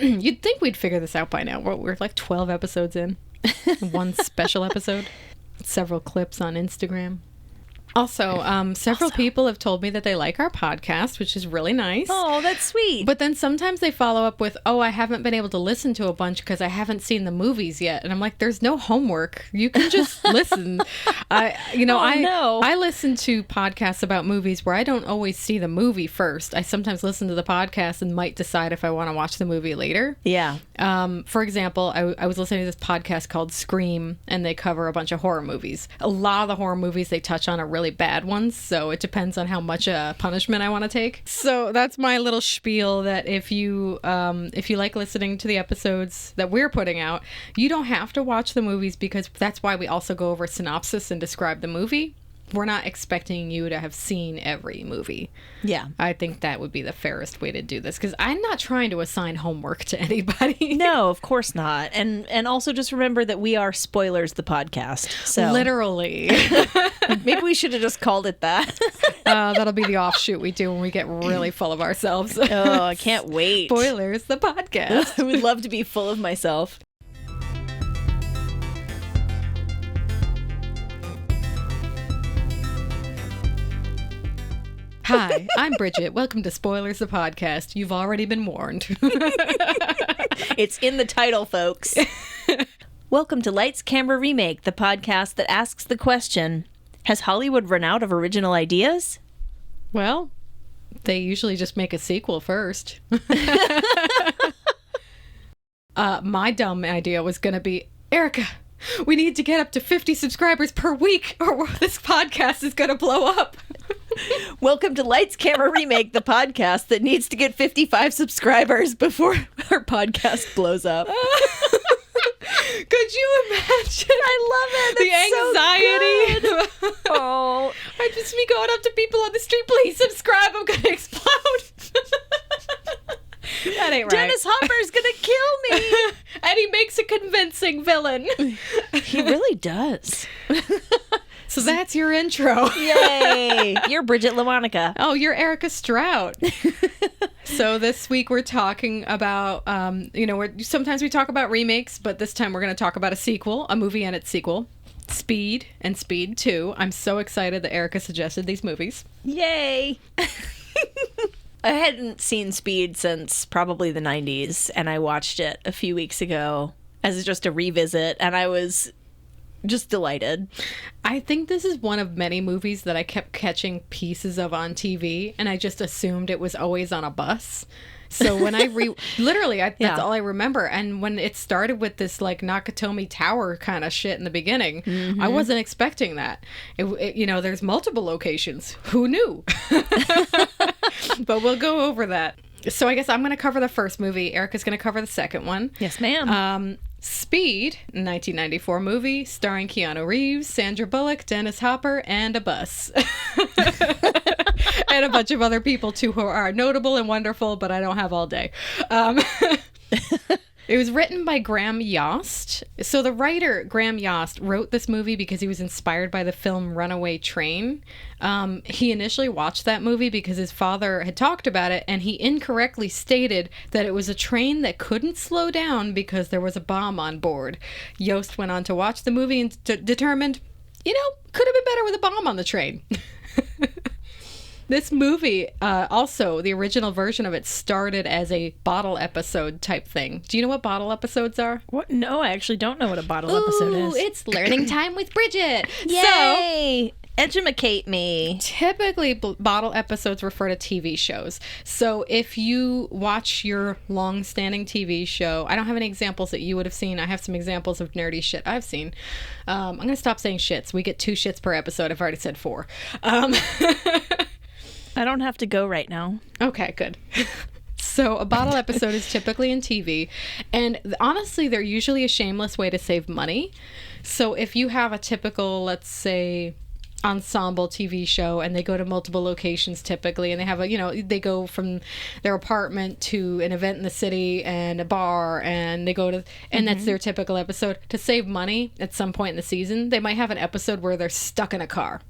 You'd think we'd figure this out by now. We're like 12 episodes in. One special episode. Several clips on Instagram. Also, several people have told me that they like our podcast, which is really nice. Oh, that's sweet. But then sometimes they follow up with, oh, I haven't been able to listen to a bunch because I haven't seen the movies yet. And I'm like, there's no homework. You can just listen. I listen to podcasts about movies where I don't always see the movie first. I sometimes listen to the podcast and might decide if I want to watch the movie later. Yeah. For example, I was listening to this podcast called Scream, and they cover a bunch of horror movies. A lot of the horror movies they touch on are really bad ones, so it depends on how much punishment I want to take. So that's my little spiel, that if you like listening to the episodes that we're putting out, you don't have to watch the movies, because that's why we also go over synopsis and describe the movie. We're not expecting you to have seen every movie. Yeah. I think that would be the fairest way to do this, because I'm not trying to assign homework to anybody. No, of course not. And also just remember that we are Spoilers the podcast. So Literally. maybe we should have just called it that. That'll be the offshoot we do when we get really full of ourselves. Oh, I can't wait. Spoilers the podcast. I would love to be full of myself. Hi, I'm Bridget. Welcome to Spoilers the Podcast. You've already been warned. It's in the title, folks. Welcome to Lights, Camera, Remake, the podcast that asks the question, has Hollywood run out of original ideas? Well, they usually just make a sequel first. My dumb idea was going to be, Erica, we need to get up to 50 subscribers per week or this podcast is going to blow up. Welcome to Lights, Camera, Remake, the podcast that needs to get 55 subscribers before our podcast blows up. Could you imagine? I love it. The anxiety. So oh, I just be going up to people on the street, please subscribe, I'm going to explode. That ain't right. Dennis Hopper's going to kill me. And he makes a convincing villain. He really does. So that's your intro. Yay. You're Bridget LaMonica. Oh, you're Erica Strout. So this week we're talking about, sometimes we talk about remakes, but this time we're going to talk about a sequel, a movie and its sequel, Speed and Speed 2. I'm so excited that Erica suggested these movies. Yay. I hadn't seen Speed since probably the 90s, and I watched it a few weeks ago as just a revisit, and I was just delighted. I think this is one of many movies that I kept catching pieces of on TV, and I just assumed it was always on a bus. So when I that's all I remember. And when it started with this like Nakatomi Tower kind of shit in the beginning, I wasn't expecting that. There's multiple locations. Who knew? But we'll go over that. So I guess I'm going to cover the first movie. Erica's going to cover the second one. Yes, ma'am. Speed, 1994 movie starring Keanu Reeves, Sandra Bullock, Dennis Hopper, and a bus. And a bunch of other people, too, who are notable and wonderful, but I don't have all day. It was written by Graham Yost. So the writer, Graham Yost, wrote this movie because he was inspired by the film Runaway Train. He initially watched that movie because his father had talked about it, and he incorrectly stated that it was a train that couldn't slow down because there was a bomb on board. Yost went on to watch the movie and determined, could have been better with a bomb on the train. This movie, also, the original version of it started as a bottle episode type thing. Do you know what bottle episodes are? What? No, I actually don't know what a bottle episode is. It's learning time with Bridget. Yay! Educate me. Typically, bottle episodes refer to TV shows. So if you watch your long-standing TV show, I don't have any examples that you would have seen. I have some examples of nerdy shit I've seen. I'm going to stop saying shits. We get 2 shits per episode. I've already said 4. I don't have to go right now. Okay, good. So a bottle episode is typically in TV, and honestly, they're usually a shameless way to save money. So if you have a typical, let's say, ensemble TV show, and they go to multiple locations typically, and they have they go from their apartment to an event in the city and a bar, and they go to, and that's their typical episode. To save money at some point in the season, they might have an episode where they're stuck in a car.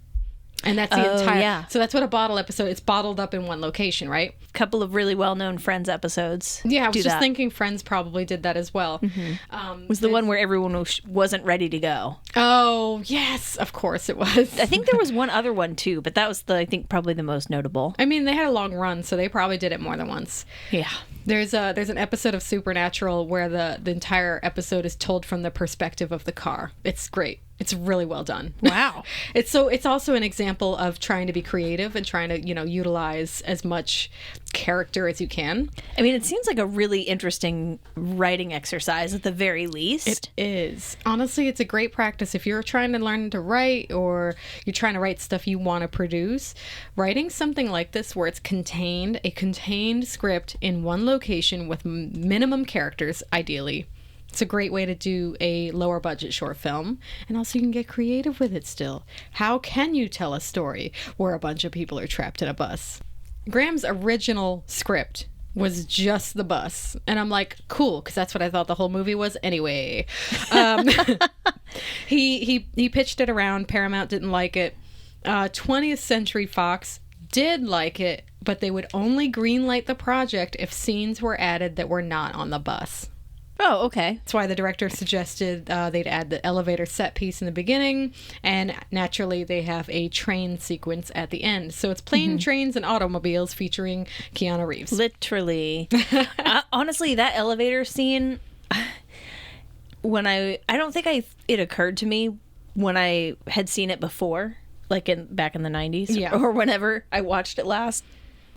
And that's the entire... Yeah. So that's what a bottle episode... It's bottled up in one location, right? Couple of really well-known Friends episodes. Yeah, I was just thinking Friends probably did that as well. Was the one where everyone wasn't ready to go. Oh, yes. Of course it was. I think there was one other one, too, but that was, I think, probably the most notable. I mean, they had a long run, so they probably did it more than once. Yeah. There's an episode of Supernatural where the entire episode is told from the perspective of the car. It's great. It's really well done. Wow. It's also an example of trying to be creative and trying to, utilize as much character as you can. I mean, it seems like a really interesting writing exercise at the very least. It is. Honestly, it's a great practice. If you're trying to learn to write or you're trying to write stuff you want to produce, writing something like this where it's a contained script in one location with minimum characters, ideally. It's a great way to do a lower budget short film, and also you can get creative with it still. How can you tell a story where a bunch of people are trapped in a bus? Graham's original script was just the bus, and I'm like, cool, because that's what I thought the whole movie was anyway. He pitched it around. Paramount didn't like it. 20th Century Fox did like it, but they would only greenlight the project if scenes were added that were not on the bus. Oh, okay. That's why the director suggested they'd add the elevator set piece in the beginning, and naturally they have a train sequence at the end. So it's plane, trains, and automobiles featuring Keanu Reeves. Literally. Honestly, that elevator scene, I don't think it occurred to me when I had seen it before, like back in the 90s or whenever I watched it last.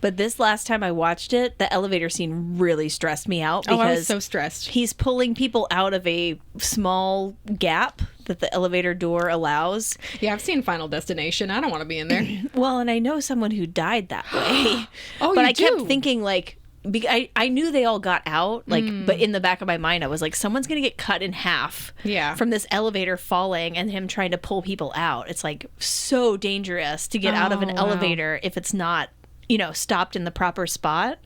But this last time I watched it, the elevator scene really stressed me out because I was so stressed. He's pulling people out of a small gap that the elevator door allows. Yeah, I've seen Final Destination. I don't want to be in there. Well, and I know someone who died that way. Oh, but you I do? kept thinking, like, I knew they all got out, like, but in the back of my mind, I was like, someone's going to get cut in half from this elevator falling and him trying to pull people out. It's, like, so dangerous to get out of an elevator if it's not, stopped in the proper spot.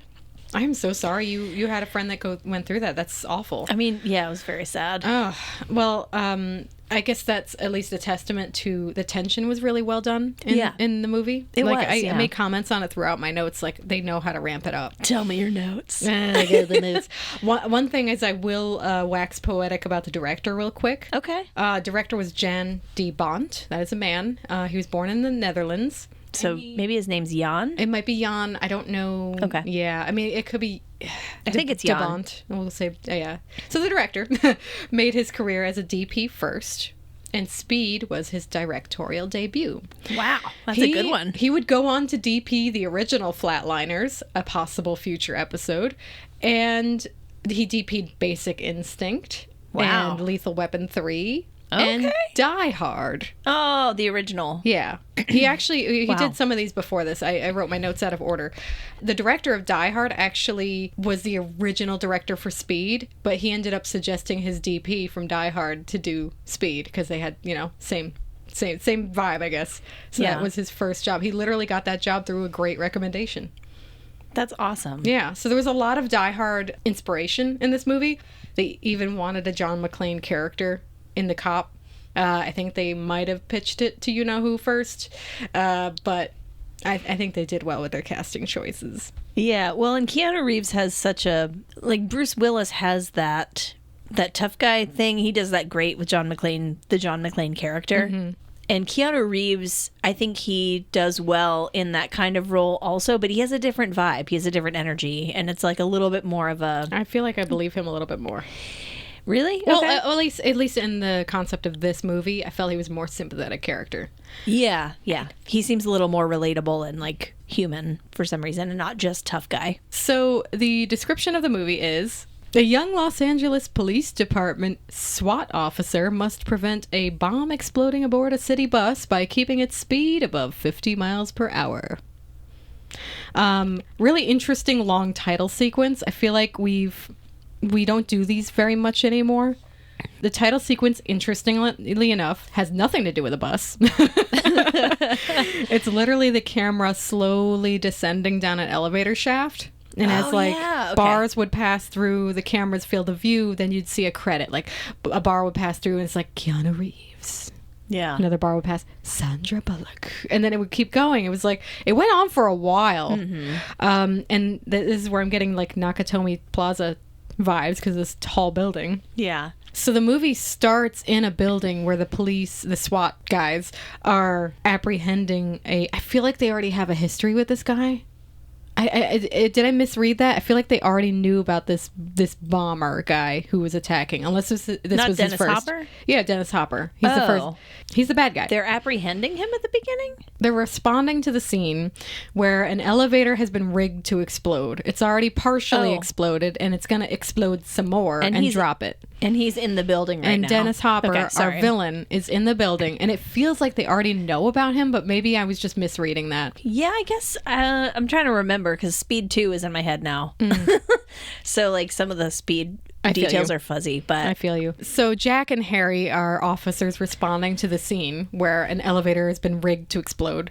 I'm so sorry you had a friend that went through that. That's awful. I mean, yeah, it was very sad. Oh, well, I guess that's at least a testament to the tension was really well done in the movie. I made comments on it throughout my notes, like they know how to ramp it up. Tell me your notes. I go to the notes. One thing is I will wax poetic about the director real quick. Okay. Director was Jan de Bont. That is a man. He was born in the Netherlands. So maybe his name's Jan? It might be Jan. I don't know. Okay. Yeah. I mean, it could be... I think it's Jan. De Bont. We'll say, yeah. So the director made his career as a DP first, and Speed was his directorial debut. Wow. That's a good one. He would go on to DP the original Flatliners, a possible future episode, and he DP'd Basic Instinct and Lethal Weapon 3. And Die Hard. Oh, the original. Yeah. He did some of these before this. I wrote my notes out of order. The director of Die Hard actually was the original director for Speed, but he ended up suggesting his DP from Die Hard to do Speed because they had, same vibe, I guess. So that was his first job. He literally got that job through a great recommendation. That's awesome. Yeah. So there was a lot of Die Hard inspiration in this movie. They even wanted a John McClane character in the cop. I think they might have pitched it to you-know-who first, but I think they did well with their casting choices. Yeah, well, and Keanu Reeves has such a... Like, Bruce Willis has that tough guy thing. He does that great with John McClane, the John McClane character. Mm-hmm. And Keanu Reeves, I think he does well in that kind of role also, but he has a different vibe. He has a different energy, and it's like a little bit more of a... I feel like I believe him a little bit more. Really? Well, okay. At least in the concept of this movie, I felt he was a more sympathetic character. Yeah. He seems a little more relatable and like human for some reason, and not just tough guy. So the description of the movie is: a young Los Angeles Police Department SWAT officer must prevent a bomb exploding aboard a city bus by keeping its speed above 50 miles per hour. Really interesting long title sequence. I feel like we don't do these very much anymore. The title sequence, interestingly enough, has nothing to do with a bus. It's literally the camera slowly descending down an elevator shaft. And as bars would pass through the camera's field of view, then you'd see a credit. Like a bar would pass through and it's like Keanu Reeves. Yeah. Another bar would pass, Sandra Bullock. And then it would keep going. It was like, it went on for a while. And this is where I'm getting like Nakatomi Plaza vibes because of this tall building. Yeah. So the movie starts in a building where the police, the SWAT guys, are apprehending I feel like they already have a history with this guy. Did I misread that? I feel like they already knew about this bomber guy who was attacking. Unless this was Dennis his first. Hopper? Yeah, Dennis Hopper. He's the first. He's the bad guy. They're apprehending him at the beginning? They're responding to the scene where an elevator has been rigged to explode. It's already partially exploded, and it's going to explode some more and drop it. And he's in the building right now. And Dennis Hopper, our villain, is in the building. And it feels like they already know about him, but maybe I was just misreading that. Yeah, I guess I'm trying to remember because Speed 2 is in my head now. So, like, some of the Speed details are fuzzy, but I feel you. So Jack and Harry are officers responding to the scene where an elevator has been rigged to explode.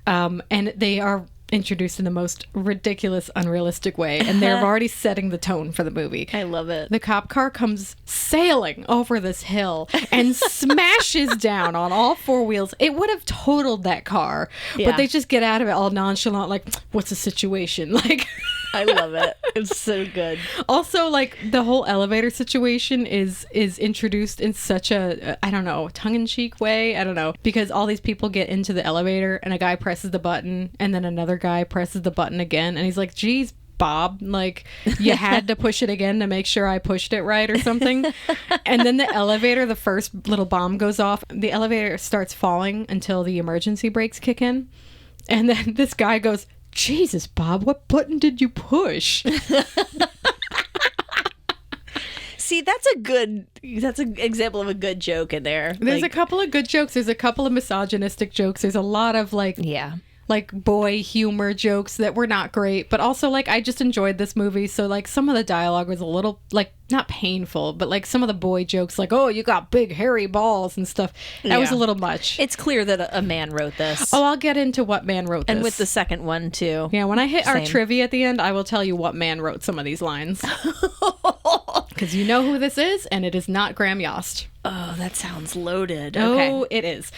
And they are introduced in the most ridiculous, unrealistic way, and they're already setting the tone for the movie. I love it. The cop car comes sailing over this hill and smashes down on all four wheels. It would have totaled that car, but they just get out of it all nonchalant, like, what's the situation? Like, I love it. It's so good. Also, like, the whole elevator situation is introduced in such a, I don't know, tongue-in-cheek way. I don't know. Because all these people get into the elevator and a guy presses the button and then another guy presses the button again. And he's like, geez, Bob, like, you had to push it again to make sure I pushed it right or something. And then the elevator, the first little bomb goes off. The elevator starts falling until the emergency brakes kick in. And then this guy goes, Jesus, Bob, what button did you push? See, that's an example of a good joke in there. There's a couple of good jokes. There's a couple of misogynistic jokes. There's a lot of like boy humor jokes that were not great, but also like I just enjoyed this movie. So like some of the dialogue was a little like not painful, but like some of the boy jokes like, oh, you got big hairy balls and stuff. That was a little much. It's clear that a man wrote this. Oh, I'll get into what man wrote this. And with the second one too. Yeah, when I hit our trivia at the end, I will tell you what man wrote some of these lines. Because you know who this is, and it is not Graham Yost. Oh, that sounds loaded. Oh, it is.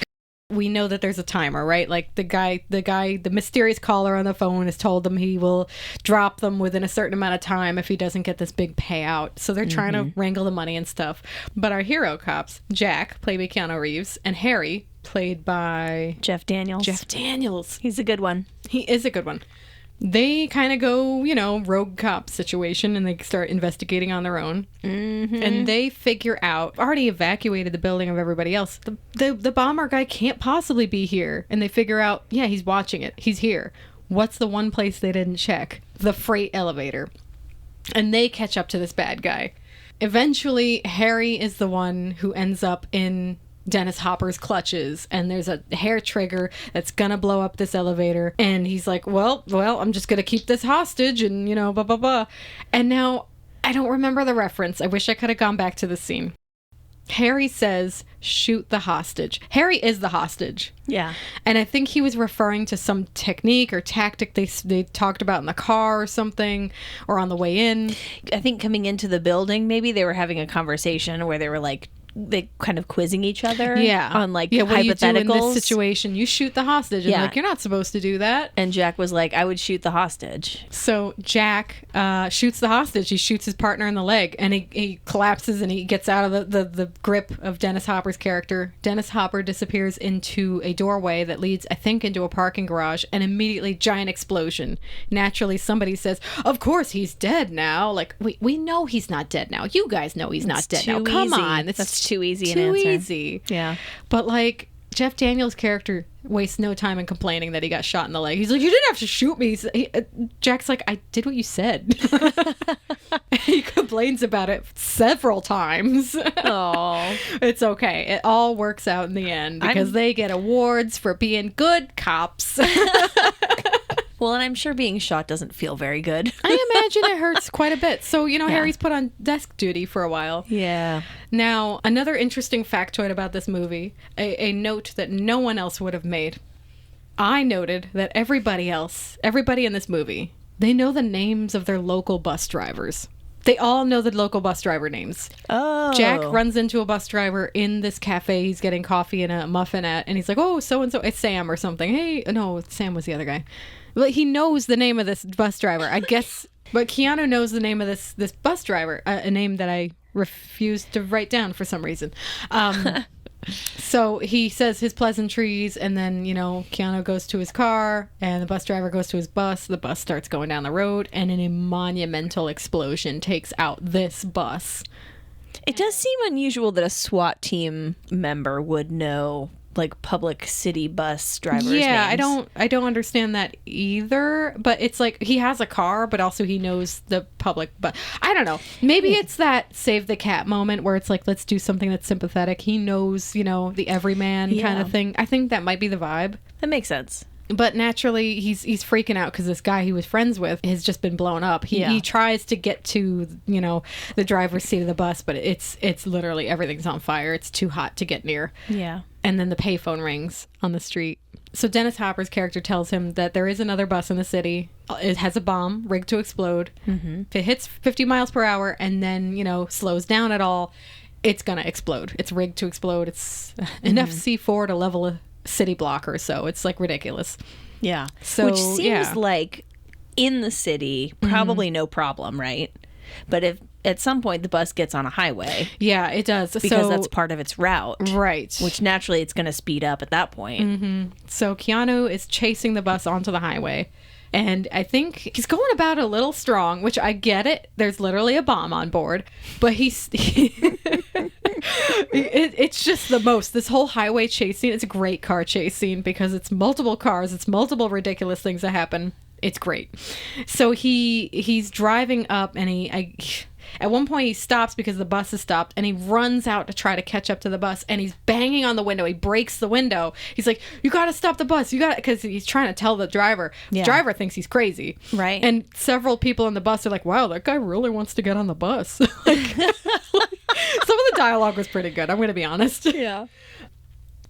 We know that there's a timer, right? Like the mysterious caller on the phone has told them he will drop them within a certain amount of time if he doesn't get this big payout. So they're trying to wrangle the money and stuff. But our hero cops, Jack, played by Keanu Reeves, and Harry, played by Jeff Daniels. He's a good one. He is a good one. They kind of go, rogue cop situation, and they start investigating on their own. Mm-hmm. And they figure out, already evacuated the building of everybody else. The bomber guy can't possibly be here. And they figure out, yeah, he's watching it. He's here. What's the one place they didn't check? The freight elevator. And they catch up to this bad guy. Eventually, Harry is the one who ends up in Dennis Hopper's clutches, and there's a hair trigger that's gonna blow up this elevator, and he's like, well, I'm just gonna keep this hostage, and blah blah blah. And now I don't remember the reference. I wish I could have gone back to the scene. Harry says, shoot the hostage. Harry is the hostage. Yeah. And I think he was referring to some technique or tactic they talked about in the car or something, or on the way in. I think coming into the building, maybe they were having a conversation where they were like, they kind of quizzing each other on like what hypotheticals. You do in this situation? You shoot the hostage. And like, you're not supposed to do that. And Jack was like, I would shoot the hostage. So Jack shoots the hostage. He shoots his partner in the leg, and he collapses, and he gets out of the grip of Dennis Hopper's character. Dennis Hopper disappears into a doorway that leads, I think, into a parking garage, and immediately giant explosion. Naturally, somebody says, of course he's dead now. Like, we know he's not dead now. You guys know he's not dead now. Come on. That's too easy an answer. Too easy. Yeah. But like, Jeff Daniels' character wastes no time in complaining that he got shot in the leg. He's like, you didn't have to shoot me. Jack's like, I did what you said. He complains about it several times. Oh, it's okay. It all works out in the end because they get awards for being good cops. Well, and I'm sure being shot doesn't feel very good. I imagine it hurts quite a bit. So, Harry's put on desk duty for a while. Yeah. Now, another interesting factoid about this movie, a note that no one else would have made. I noted that everybody in this movie, they know the names of their local bus drivers. They all know the local bus driver names. Oh. Jack runs into a bus driver in this cafe he's getting coffee and a muffin at, and he's like, oh, so-and-so, it's Sam or something. Hey, no, Sam was the other guy. But he knows the name of this bus driver, I guess. But Keanu knows the name of this bus driver, a name that I refused to write down for some reason. So he says his pleasantries, and then, Keanu goes to his car, and the bus driver goes to his bus. The bus starts going down the road, and a monumental explosion takes out this bus. It does seem unusual that a SWAT team member would know, like, public city bus drivers' names. I don't understand that either. But it's like he has a car, but also he knows the public. But I don't know. Maybe it's that save the cat moment where it's like, let's do something that's sympathetic. He knows, the everyman kind of thing. I think that might be the vibe. That makes sense. But naturally, he's freaking out because this guy he was friends with has just been blown up. He tries to get to, the driver's seat of the bus, but it's literally everything's on fire. It's too hot to get near. Yeah. And then the payphone rings on the street. So Dennis Hopper's character tells him that there is another bus in the city. It has a bomb rigged to explode. Mm-hmm. If it hits 50 miles per hour and then, slows down at all, it's going to explode. It's rigged to explode. It's enough C4 to level a city block or so. It's like ridiculous. Yeah. So, which seems like in the city, probably no problem, right? But if at some point the bus gets on a highway. Yeah, it does. Because that's part of its route. Right. Which naturally it's going to speed up at that point. Mm-hmm. So Keanu is chasing the bus onto the highway. And I think he's going about a little strong, which I get it. There's literally a bomb on board. But it's just the most. This whole highway chase scene, it's a great car chase scene because it's multiple cars. It's multiple ridiculous things that happen. It's great. So he's driving up and at one point he stops because the bus has stopped and he runs out to try to catch up to the bus and he's banging on the window. He breaks the window. He's like, you got to stop the bus. You got to, because he's trying to tell the driver. Yeah. The driver thinks he's crazy. Right. And several people on the bus are like, wow, that guy really wants to get on the bus. Some of the dialogue was pretty good. I'm going to be honest. Yeah.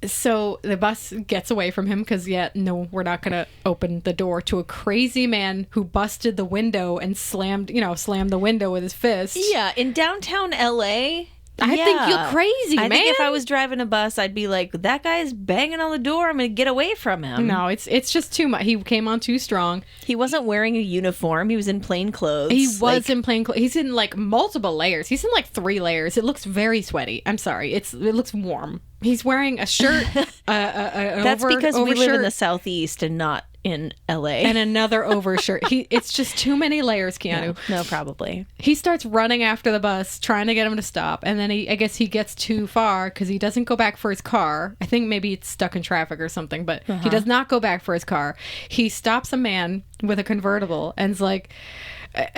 So the bus gets away from him because, no, we're not going to open the door to a crazy man who busted the window and slammed the window with his fist. Yeah, in downtown LA. I think you're crazy, man. I think if I was driving a bus, I'd be like, that guy's banging on the door. I'm going to get away from him. No, it's just too much. He came on too strong. He wasn't wearing a uniform. He was in plain clothes. He was in plain clothes. He's in like multiple layers. He's in like 3 layers. It looks very sweaty. I'm sorry. It looks warm. He's wearing a shirt. That's because we live in the Southeast and not in LA. And another overshirt. It's just too many layers, Keanu. No, probably. He starts running after the bus, trying to get him to stop. And then I guess he gets too far because he doesn't go back for his car. I think maybe it's stuck in traffic or something, but he does not go back for his car. He stops a man with a convertible and's like,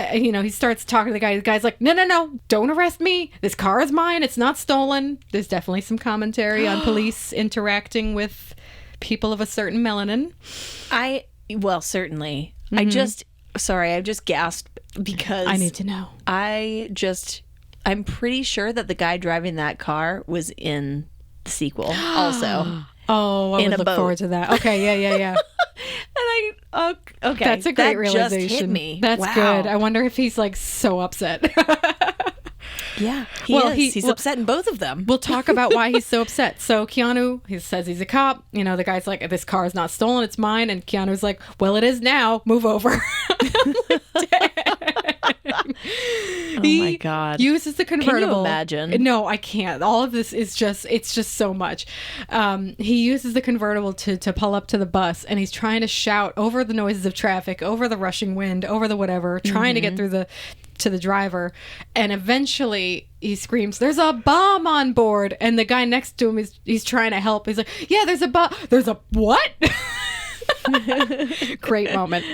he starts talking to the guy. The guy's like, no, don't arrest me. This car is mine. It's not stolen. There's definitely some commentary on police interacting with people of a certain melanin. Certainly. Mm-hmm. I just gasped because I need to know. I'm pretty sure that the guy driving that car was in the sequel also. Oh, I would look forward to that. Okay, yeah. Okay. That's a great realization. Just hit me. That's good. I wonder if he's like so upset. Yeah, he's upset in both of them. We'll talk about why he's so upset. So Keanu, he says he's a cop. The guy's like, this car is not stolen, it's mine. And Keanu's like, well, it is now. Move over. Oh my God. Uses the convertible. Can you imagine? No, I can't. All of this is it's just so much. He uses the convertible to pull up to the bus, and he's trying to shout over the noises of traffic, over the rushing wind, over the whatever, trying to get through to the driver. And eventually he screams, there's a bomb on board. And the guy next to him he's trying to help. He's like, yeah, there's a bomb. There's a what? Great moment.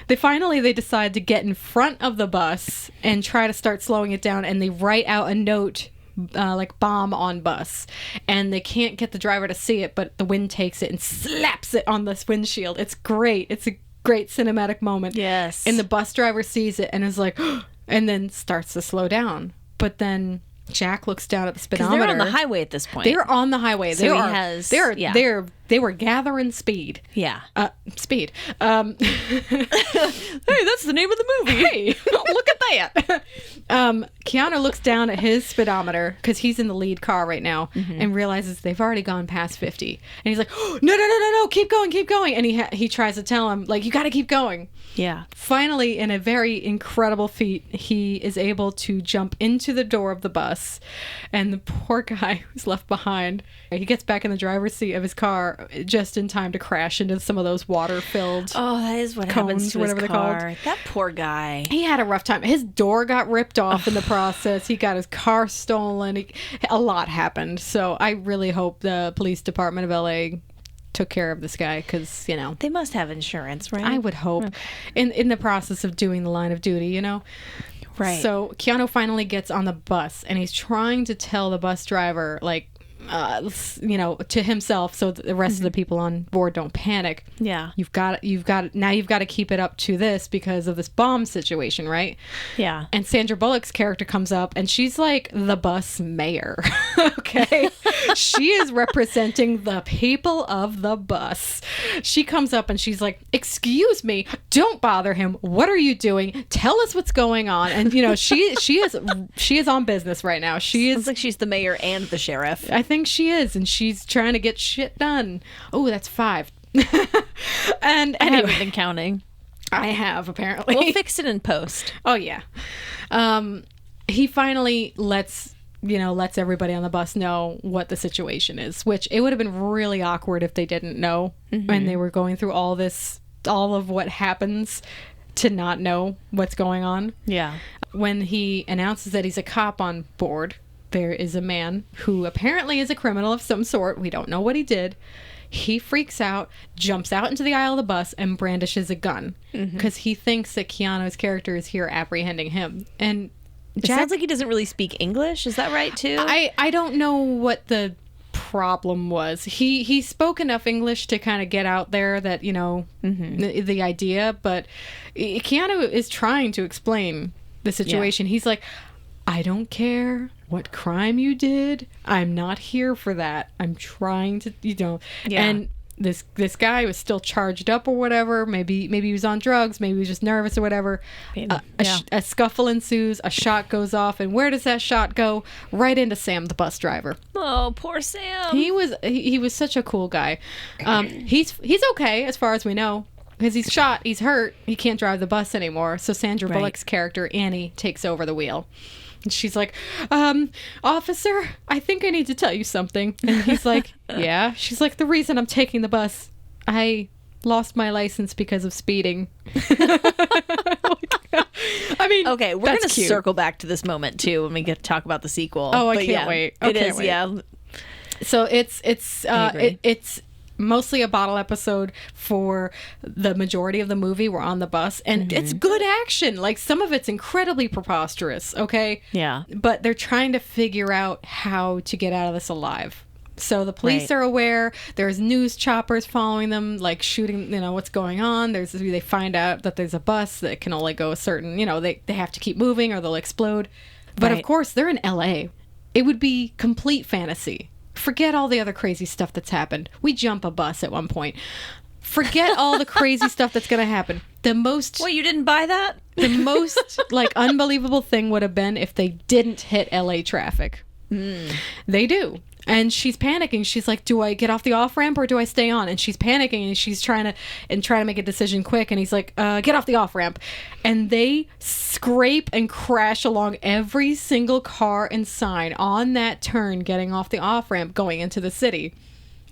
They decide to get in front of the bus and try to start slowing it down, and they write out a note like bomb on bus, and they can't get the driver to see it, but the wind takes it and slaps it on this windshield. It's great. It's a great cinematic moment. Yes. And the bus driver sees it and is like and then starts to slow down. But then Jack looks down at the speedometer. They're on the highway at this point. They're on the highway. So They were gathering speed. Yeah. Speed. Hey, that's the name of the movie. Hey, look at that. Keanu looks down at his speedometer because he's in the lead car right now and realizes they've already gone past 50. And he's like, oh, no, keep going. And he tries to tell him, like, you got to keep going. Yeah. Finally, in a very incredible feat, he is able to jump into the door of the bus. And the poor guy who's left behind, he gets back in the driver's seat of his car just in time to crash into some of those water-filled that is what happens to his car. That poor guy. He had a rough time. His door got ripped off in the process. He got his car stolen. A lot happened. So I really hope the police department of LA took care of this guy because, they must have insurance, right? I would hope. In the process of doing the line of duty, Right. So Keanu finally gets on the bus and he's trying to tell the bus driver, like, to himself so that the rest of the people on board don't panic. Yeah. You've got to keep it up to this because of this bomb situation, right? Yeah. And Sandra Bullock's character comes up and she's like the bus mayor. Okay. She is representing the people of the bus. She comes up and she's like, excuse me, don't bother him. What are you doing? Tell us what's going on. And she is on business right now. Sounds like she's the mayor and the sheriff. I think she is, and she's trying to get shit done. Oh, that's 5. And I anyway, haven't been counting. I have, apparently. We'll fix it in post. Oh, yeah. He finally lets everybody on the bus know what the situation is, which it would have been really awkward if they didn't know when they were going through all of what happens to not know what's going on. Yeah. When he announces that he's a cop on board, there is a man who apparently is a criminal of some sort. We don't know what he did. He freaks out, jumps out into the aisle of the bus, and brandishes a gun because he thinks that Keanu's character is here apprehending him. And It sounds like he doesn't really speak English. Is that right, too? I don't know what the problem was. He spoke enough English to kind of get out there that, the idea, but Keanu is trying to explain the situation. Yeah. He's like, I don't care what crime you did. I'm not here for that. I'm trying to, Yeah. And this guy was still charged up or whatever. Maybe he was on drugs. Maybe he was just nervous or whatever. A scuffle ensues. A shot goes off. And where does that shot go? Right into Sam, the bus driver. Oh, poor Sam. He was such a cool guy. He's okay as far as we know. Because he's shot, he's hurt, he can't drive the bus anymore. So Sandra Bullock's character, Annie, takes over the wheel. And she's like, officer, I think I need to tell you something. And he's like, yeah. She's like, the reason I'm taking the bus, I lost my license because of speeding. I mean, okay, we're going to circle back to this moment, too, when we get to talk about the sequel. Oh, I can't wait. It is, yeah. So it's mostly a bottle episode for the majority of the movie. We're on the bus and it's good action. Like some of it's incredibly preposterous. Okay. Yeah. But they're trying to figure out how to get out of this alive. So the police are aware. There's news choppers following them, like shooting, what's going on. They find out that there's a bus that can only go a certain, they have to keep moving or they'll explode. But of course they're in LA. It would be complete fantasy. Forget all the other crazy stuff that's happened. We jump a bus at one point. Forget all the crazy stuff that's going to happen. Well, you didn't buy that? The most, unbelievable thing would have been if they didn't hit LA traffic. They do. And she's panicking. She's like, do I get off the off-ramp or do I stay on? And she's panicking and she's trying to make a decision quick. And he's like, get off the off-ramp. And they scrape and crash along every single car and sign on that turn getting off the off-ramp going into the city.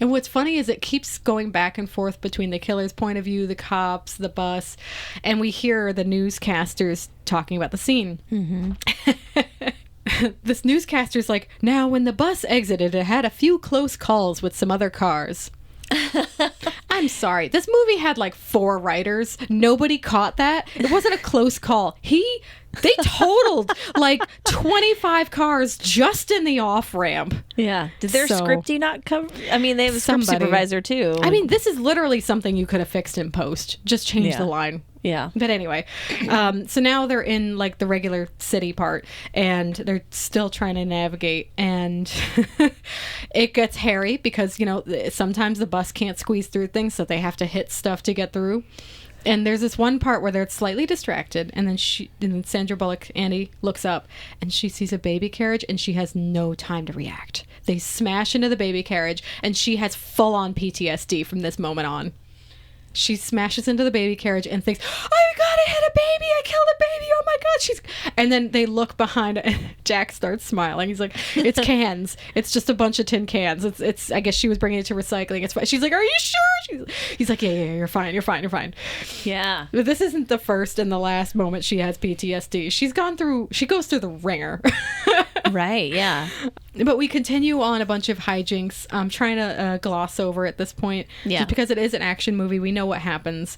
And what's funny is it keeps going back and forth between the killer's point of view, the cops, the bus, and we hear the newscasters talking about the scene. This newscaster's like, now when the bus exited, it had a few close calls with some other cars. I'm sorry. This movie had like 4 writers. Nobody caught that. It wasn't a close call. They totaled like 25 cars just in the off-ramp. Yeah. Did their scripty not cover? I mean, they have a script supervisor too. I mean, this is literally something you could have fixed in post. Just change the line. Yeah. But anyway, so now they're in like the regular city part and they're still trying to navigate, and it gets hairy because, you know, sometimes the bus can't squeeze through things, so they have to hit stuff to get through. And there's this one part where they're slightly distracted, and then Sandra Bullock, Andy, looks up and she sees a baby carriage and she has no time to react. They smash into the baby carriage and she has full-on PTSD from this moment on. She smashes into the baby carriage and thinks, "Oh, I gotta hit a baby! I killed a baby! Oh my God!" And then they look behind and Jack starts smiling. He's like, "It's cans. It's just a bunch of tin cans. It's. I guess she was bringing it to recycling. It's fine." She's like, "Are you sure?" He's like, "Yeah, you're fine. You're fine. You're fine." Yeah. But this isn't the first and the last moment she has PTSD. She goes through the ringer. Right. Yeah. But we continue on a bunch of hijinks. I'm trying to gloss over at this point. Yeah. Just because it is an action movie, we know what happens.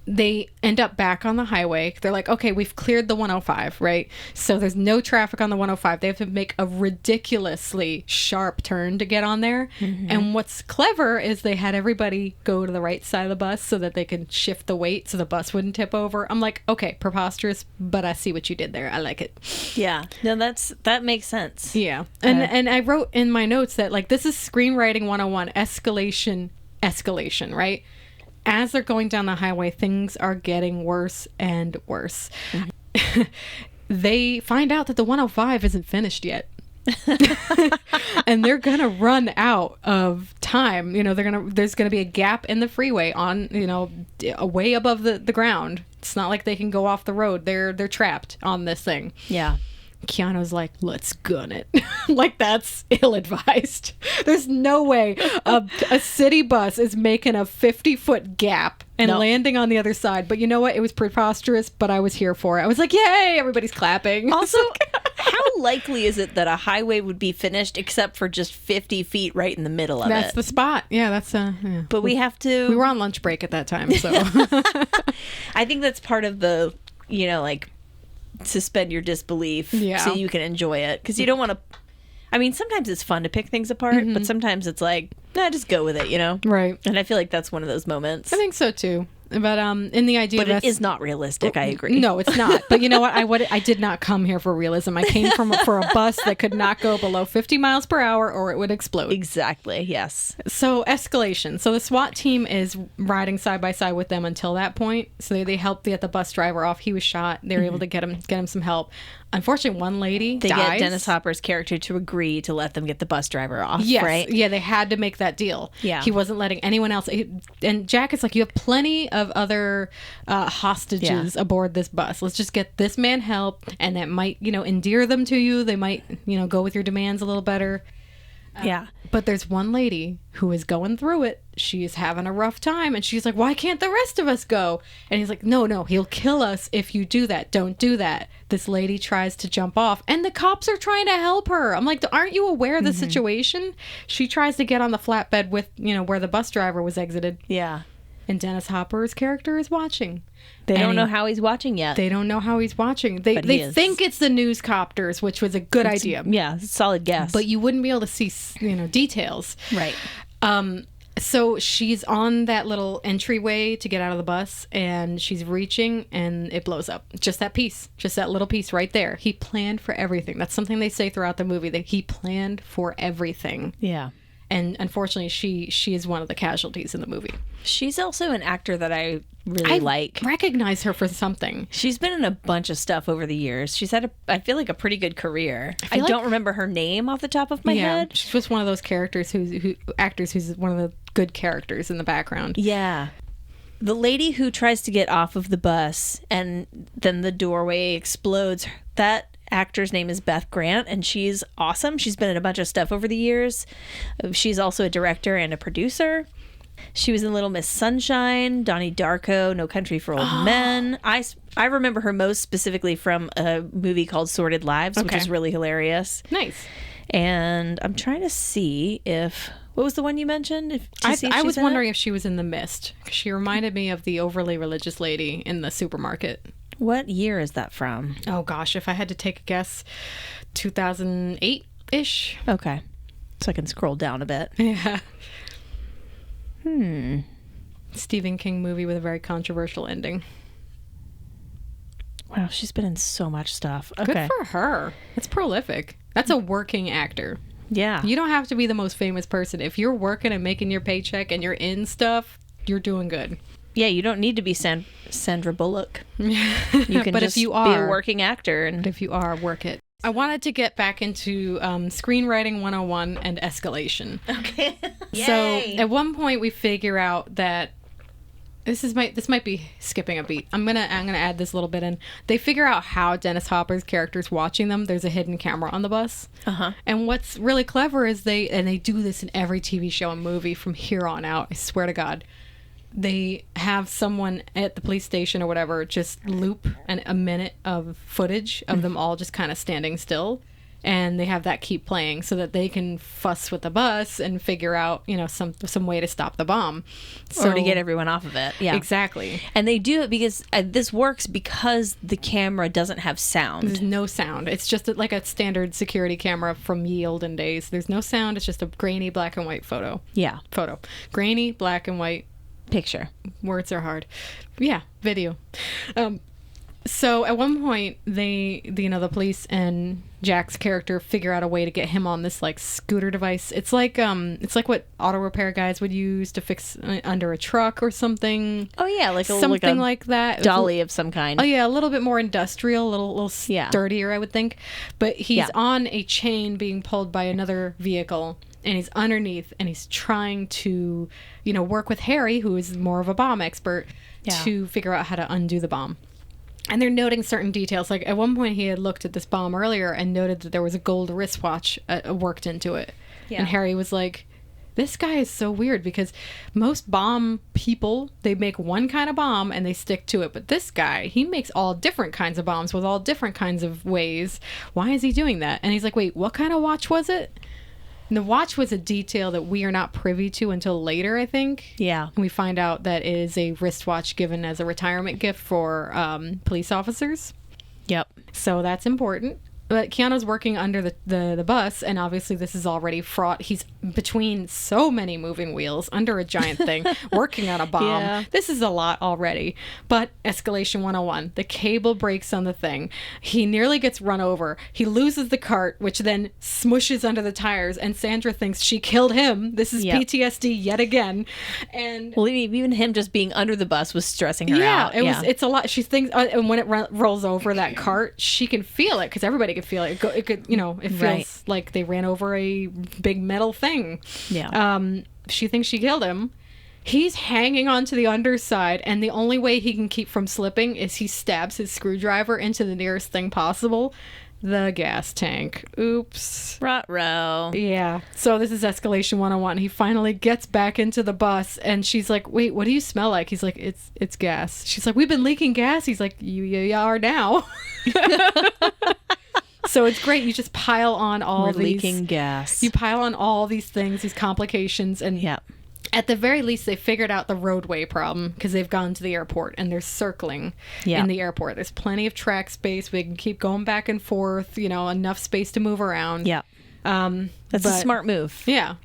They end up back on the highway. They're like, okay, we've cleared the 105, right? So there's no traffic on the 105. They have to make a ridiculously sharp turn to get on there. Mm-hmm. And what's clever is they had everybody go to the right side of the bus so that they could shift the weight so the bus wouldn't tip over. I'm like, okay, preposterous, but I see what you did there. I like it. Yeah. No, that makes sense. Yeah. And I wrote in my notes that, like, this is screenwriting 101, escalation, right? As they're going down the highway, things are getting worse and worse. Mm-hmm. They find out that the 105 isn't finished yet. And they're going to run out of time. You know, there's going to be a gap in the freeway on, you know, way above the ground. It's not like they can go off the road. They're trapped on this thing. Yeah. Keanu's like, let's gun it. Like, that's ill-advised. There's no way a city bus is making a 50-foot gap and landing on the other side. But you know what? It was preposterous, but I was here for it. I was like, yay! Everybody's clapping. Also, how likely is it that a highway would be finished except for just 50 feet right in the middle of it? That's the spot. Yeah, that's... Yeah. But we have to... We were on lunch break at that time, so... I think that's part of the, you know, like... suspend your disbelief so you can enjoy it, because you don't want to. I mean, sometimes it's fun to pick things apart, but sometimes it's like, nah, just go with it, you know? Right. And I feel like that's one of those moments. I think so too. But in the idea, but it is not realistic. I agree. No, it's not. But you know what? I did not come here for realism. I came for a bus that could not go below 50 miles per hour, or it would explode. Exactly. Yes. So escalation. So the SWAT team is riding side by side with them until that point. So they helped get the bus driver off. He was shot. They were able to get him some help. Unfortunately, one lady They dies. get Dennis Hopper's character to agree to let them get the bus driver off, yes. right? Yeah, they had to make that deal. Yeah. He wasn't letting anyone else. And Jack is like, you have plenty of other hostages aboard this bus. Let's just get this man help, and that might, you know, endear them to you. They might, you know, go with your demands a little better. Yeah. But there's one lady who is going through it. She's having a rough time, and she's like, why can't the rest of us go? And he's like, no, he'll kill us if you do that. Don't do that. This lady tries to jump off, and the cops are trying to help her. I'm like, aren't you aware of the situation? She tries to get on the flatbed with, you know, where the bus driver was exited. Yeah. And Dennis Hopper's character is watching. They don't know how he's watching yet. They don't know how he's watching. They think it's the news copters, which was a good idea. Yeah, solid guess. But you wouldn't be able to see, you know, details. Right. So she's on that little entryway to get out of the bus, and she's reaching, and it blows up. Just that piece. Just that little piece right there. He planned for everything. That's something they say throughout the movie, that he planned for everything. Yeah. And unfortunately, she is one of the casualties in the movie. She's also an actor that I really like. Recognize her for something. She's been in a bunch of stuff over the years. She's had I feel like a pretty good career. I don't remember her name off the top of my head. She's just one of those characters actors who's one of the good characters in the background. Yeah. The lady who tries to get off of the bus and then the doorway explodes, that actor's name is Beth Grant, and she's awesome. She's been in a bunch of stuff over the years. She's also a director and a producer. She was in Little Miss Sunshine, Donnie Darko, No Country for Old Men. I remember her most specifically from a movie called Sordid Lives, which is really hilarious. Nice. And I'm trying to see if What was the one you mentioned? I was wondering if she was in The Mist. She reminded me of the overly religious lady in the supermarket. What year is that from? Oh gosh, if I had to take a guess, 2008-ish. Okay. So I can scroll down a bit. Yeah. Stephen King movie with a very controversial ending. Wow, she's been in so much stuff. Okay. Good for her. That's prolific. That's a working actor. Yeah. You don't have to be the most famous person. If you're working and making your paycheck and you're in stuff, you're doing good. Yeah, you don't need to be Sandra Bullock. You can but just if you be are, a working actor. And if you are, work it. I wanted to get back into screenwriting 101 and escalation. Okay. So at one point we figure out that this might be skipping a beat. I'm gonna add this little bit in. They figure out how Dennis Hopper's character's watching them. There's a hidden camera on the bus. And what's really clever is they do this in every TV show and movie from here on out. I swear to God. They have someone at the police station or whatever just loop a minute of footage of them all just kind of standing still, and they have that keep playing so that they can fuss with the bus and figure out, you know, some way to stop the bomb, or to get everyone off of it. Yeah, exactly. And they do it because this works because the camera doesn't have sound. There's no sound. It's just like a standard security camera from ye olden days. There's no sound. It's just a grainy black and white photo. Grainy black and white. Picture. Words are hard. Yeah, video. So at one point, the police and Jack's character figure out a way to get him on this like scooter device. It's like what auto repair guys would use to fix under a truck or something. Oh yeah, like something like that. Dolly of some kind. Oh yeah, a little bit more industrial, a little sturdier, I would think. But he's on a chain being pulled by another vehicle. And he's underneath, and he's trying to, you know, work with Harry, who is more of a bomb expert, to figure out how to undo the bomb. And they're noting certain details. Like, at one point, he had looked at this bomb earlier and noted that there was a gold wristwatch worked into it. Yeah. And Harry was like, this guy is so weird, because most bomb people, they make one kind of bomb and they stick to it. But this guy, he makes all different kinds of bombs with all different kinds of ways. Why is he doing that? And he's like, wait, what kind of watch was it? And the watch was a detail that we are not privy to until later, I think. Yeah. And we find out that it is a wristwatch given as a retirement gift for police officers. Yep. So that's important. But Keanu's working under the bus, and obviously this is already fraught. He's between so many moving wheels under a giant thing, working on a bomb. Yeah. This is a lot already. But escalation 101. The cable breaks on the thing. He nearly gets run over. He loses the cart, which then smushes under the tires, and Sandra thinks she killed him. This is PTSD yet again. And well, even him just being under the bus was stressing her out. It's a lot. She thinks, and when it rolls over that cart, she can feel it, because everybody could feel it. It could, you know, it feels like they ran over a big metal thing. Yeah. She thinks she killed him. He's hanging onto the underside, and the only way he can keep from slipping is he stabs his screwdriver into the nearest thing possible, the gas tank. Oops. Ruh-roh. Yeah. So this is escalation 101. He finally gets back into the bus, and she's like, wait, what do you smell like? He's like, it's gas. She's like, we've been leaking gas. He's like, you are now. So it's great. You just pile on all these leaking gas. You pile on all these things, these complications, and at the very least, they figured out the roadway problem, because they've gone to the airport and they're circling in the airport. There's plenty of track space. We can keep going back and forth. You know, enough space to move around. Yeah, that's a smart move. Yeah,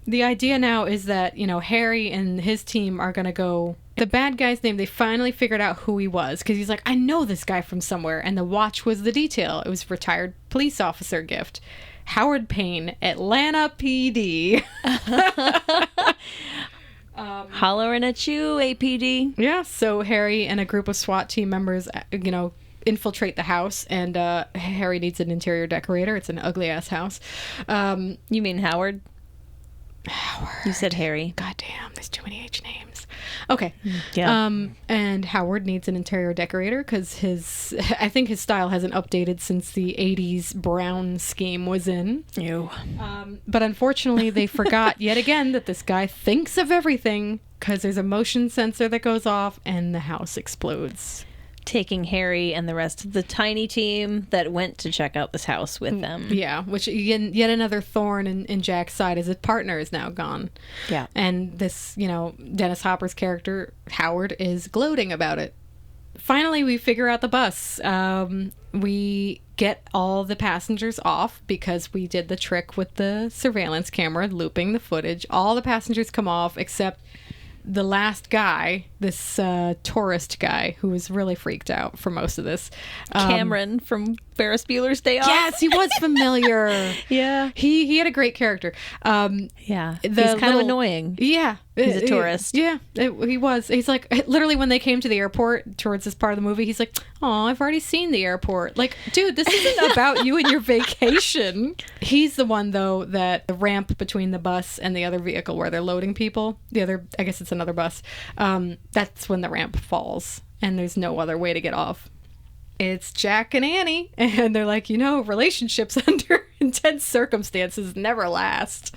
the idea now is that, you know, Harry and his team are going to go. The bad guy's name, they finally figured out who he was, because he's like, I know this guy from somewhere. And the watch was the detail. It was retired police officer gift. Howard Payne, Atlanta PD. Hollering at you, APD. Yeah, so Harry and a group of SWAT team members, you know, infiltrate the house, and Harry needs an interior decorator. It's an ugly-ass house. You mean Howard? Howard. You said Harry. God damn, there's too many H names. Okay. Yeah. And Howard needs an interior decorator, because I think his style hasn't updated since the 80s brown scheme was in. Ew. But unfortunately, they forgot yet again that this guy thinks of everything, because there's a motion sensor that goes off and the house explodes. taking Harry and the rest of the tiny team that went to check out this house with them. Yeah, which yet another thorn in Jack's side is his partner is now gone. Yeah. And this, Dennis Hopper's character, Howard, is gloating about it. Finally, we figure out the bus. We get all the passengers off because we did the trick with the surveillance camera, looping the footage. All the passengers come off except the last guy, this tourist guy who was really freaked out for most of this. Cameron from Ferris Bueller's Day Off. Yes, he was familiar. Yeah. He had a great character. Yeah. He's kind of annoying. Yeah. He's a tourist. He was. He's like, literally when they came to the airport towards this part of the movie, he's like, oh, I've already seen the airport. Like, dude, this isn't about you and your vacation. He's the one, though, that the ramp between the bus and the other vehicle where they're loading people, I guess it's another bus, that's when the ramp falls and there's no other way to get off. It's Jack and Annie, and they're like, relationships under intense circumstances never last.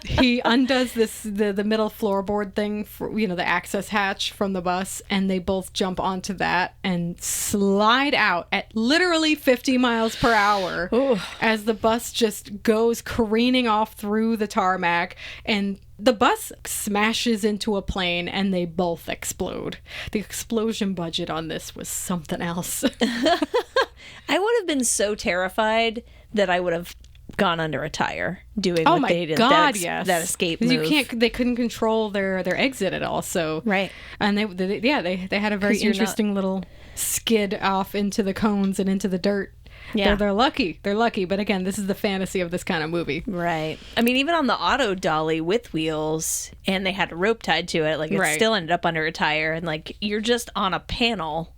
He undoes the middle floorboard thing for, the access hatch from the bus, and they both jump onto that and slide out at literally 50 miles per hour. Ooh. As the bus just goes careening off through the tarmac, and the bus smashes into a plane and they both explode. The explosion budget on this was something else. I would have been so terrified that I would have gone under a tire doing what they did. Yes. That escape move. They couldn't control their exit at all. So right, and they had a very interesting little skid off into the cones and into the dirt. Yeah, they're lucky. They're lucky. But again, this is the fantasy of this kind of movie. Right. I mean, even on the auto dolly with wheels, and they had a rope tied to it, it still ended up under a tire, and you're just on a panel,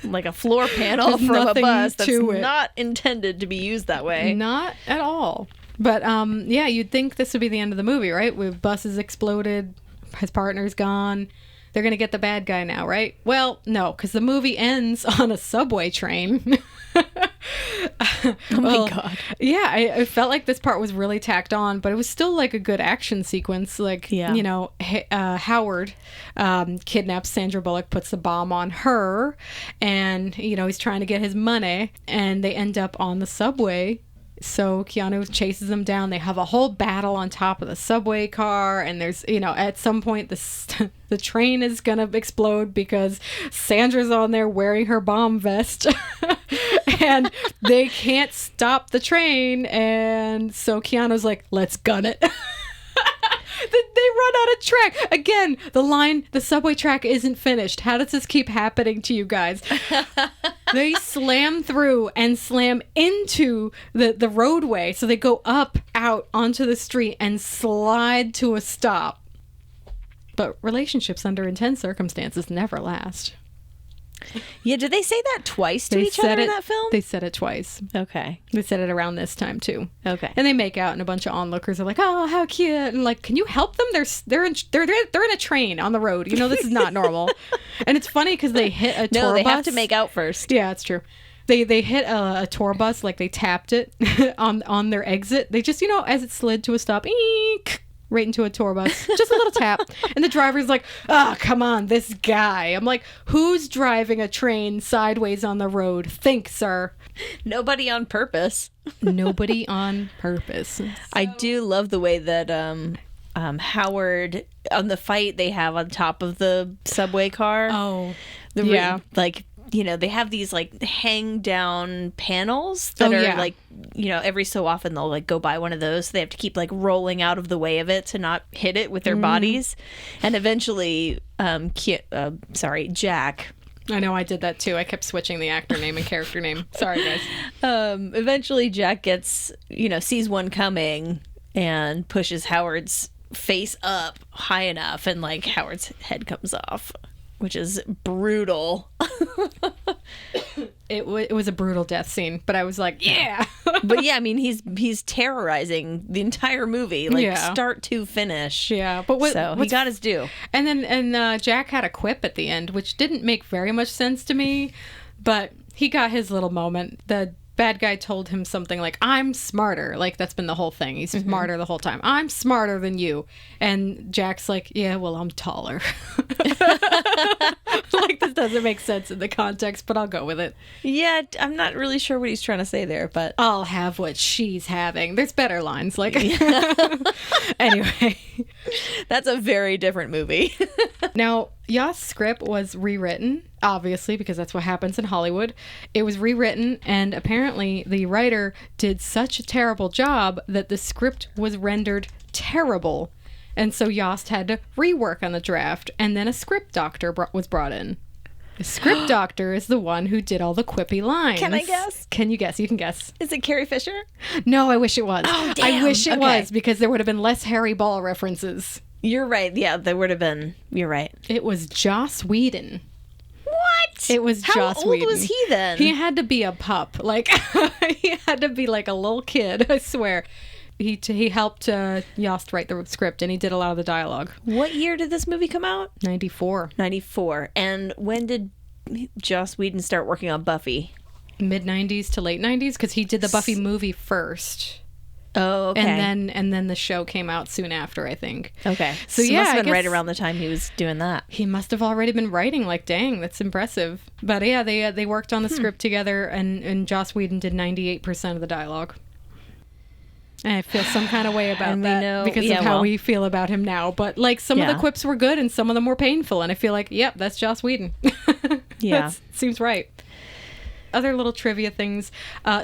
like a floor panel from a bus that's not intended to be used that way. Not at all. But you'd think this would be the end of the movie, right? With buses exploded, his partner's gone. They're going to get the bad guy now, right? Well, no, because the movie ends on a subway train. Oh my God. Yeah, I felt like this part was really tacked on, but it was still a good action sequence. Howard kidnaps Sandra Bullock, puts the bomb on her, and, he's trying to get his money, and they end up on the subway. So Keanu chases them down. They have a whole battle on top of the subway car, and there's, at some point the train is gonna explode because Sandra's on there wearing her bomb vest, and they can't stop the train, and so Keanu's like, "Let's gun it." They run out of track. Again, the subway track isn't finished. How does this keep happening to you guys? They slam through and slam into the roadway. So they go out onto the street and slide to a stop. But relationships under intense circumstances never last. Yeah, did they say that twice to each other in that film? They said it twice. Okay. They said it around this time too. Okay. And they make out, and a bunch of onlookers are like, "Oh, how cute!" And can you help them? They're in a train on the road. This is not normal. And it's funny because they hit a tour bus. No, they have to make out first. Yeah, it's true. They hit a tour bus, they tapped it on their exit. They just as it slid to a stop, eek, right into a tour bus. Just a little tap. And the driver's like, "Oh, come on, this guy." I'm like, who's driving a train sideways on the road? Think, sir. Nobody on purpose. Nobody on purpose. So. I do love the way that Howard, on the fight they have on top of the subway car. Oh, yeah. They have these hang down panels that are every so often they'll go by one of those. So they have to keep rolling out of the way of it to not hit it with their bodies. And eventually, Jack. I know, I did that too. I kept switching the actor name and character name. Sorry, guys. Eventually Jack gets, sees one coming and pushes Howard's face up high enough, and Howard's head comes off, which is brutal. It was a brutal death scene, but I was like, yeah. But yeah, I mean, he's terrorizing the entire movie, start to finish. Yeah, but he got his due. And then Jack had a quip at the end, which didn't make very much sense to me, but he got his little moment. The bad guy told him something like, I'm smarter. Like, that's been the whole thing. He's smarter the whole time. I'm smarter than you. And Jack's like, yeah, well, I'm taller. Like, this doesn't make sense in the context, but I'll go with it. Yeah, I'm not really sure what he's trying to say there, but... I'll have what she's having. There's better lines. Like, anyway. That's a very different movie. Now, Yost's script was rewritten, obviously, because that's what happens in Hollywood. It was rewritten, and apparently the writer did such a terrible job that the script was rendered terrible. And so Yost had to rework on the draft, and then a script doctor was brought in. The script doctor is the one who did all the quippy lines. Can I guess? Can you guess? You can guess. Is it Carrie Fisher? No, I wish it was. Oh, damn. I wish it was, because there would have been less Harry Ball references. You're right. Yeah, there would have been. You're right. It was Joss Whedon. What? It was Joss Whedon. How old was he then? He had to be a pup. Like, he had to be like a little kid, I swear. He helped Yost write the script, and he did a lot of the dialogue. What year did this movie come out? 94. 94. And when did Joss Whedon start working on Buffy? Mid-90s to late 90s, because he did the Buffy movie first. Oh, okay. And then the show came out soon after, I think. Okay. So yeah, yeah, must have been right around the time he was doing that. He must have already been writing. Like, dang, that's impressive. But yeah, they worked on the script together, and Joss Whedon did 98% of the dialogue. And I feel some kind of way about that because of how we feel about him now. But like, some of the quips were good and some of them were painful. And I feel like, yep, that's Joss Whedon. Yeah. That seems right. Other little trivia things.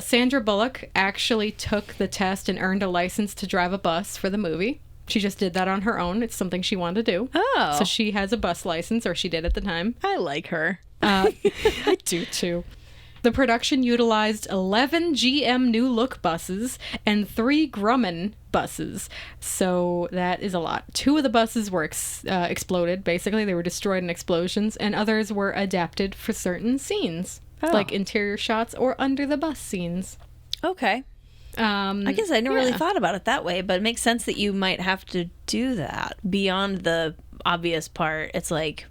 Sandra Bullock actually took the test and earned a license to drive a bus for the movie. She just did that on her own. It's something she wanted to do. Oh. So she has a bus license, or she did at the time. I like her. I do too. The production utilized 11 GM New Look buses and 3 Grumman buses. So that is a lot. 2 of the buses were exploded. Basically, they were destroyed in explosions, and others were adapted for certain scenes, like interior shots or under the bus scenes. Okay. I guess I never really thought about it that way, but it makes sense that you might have to do that. Beyond the obvious part, it's like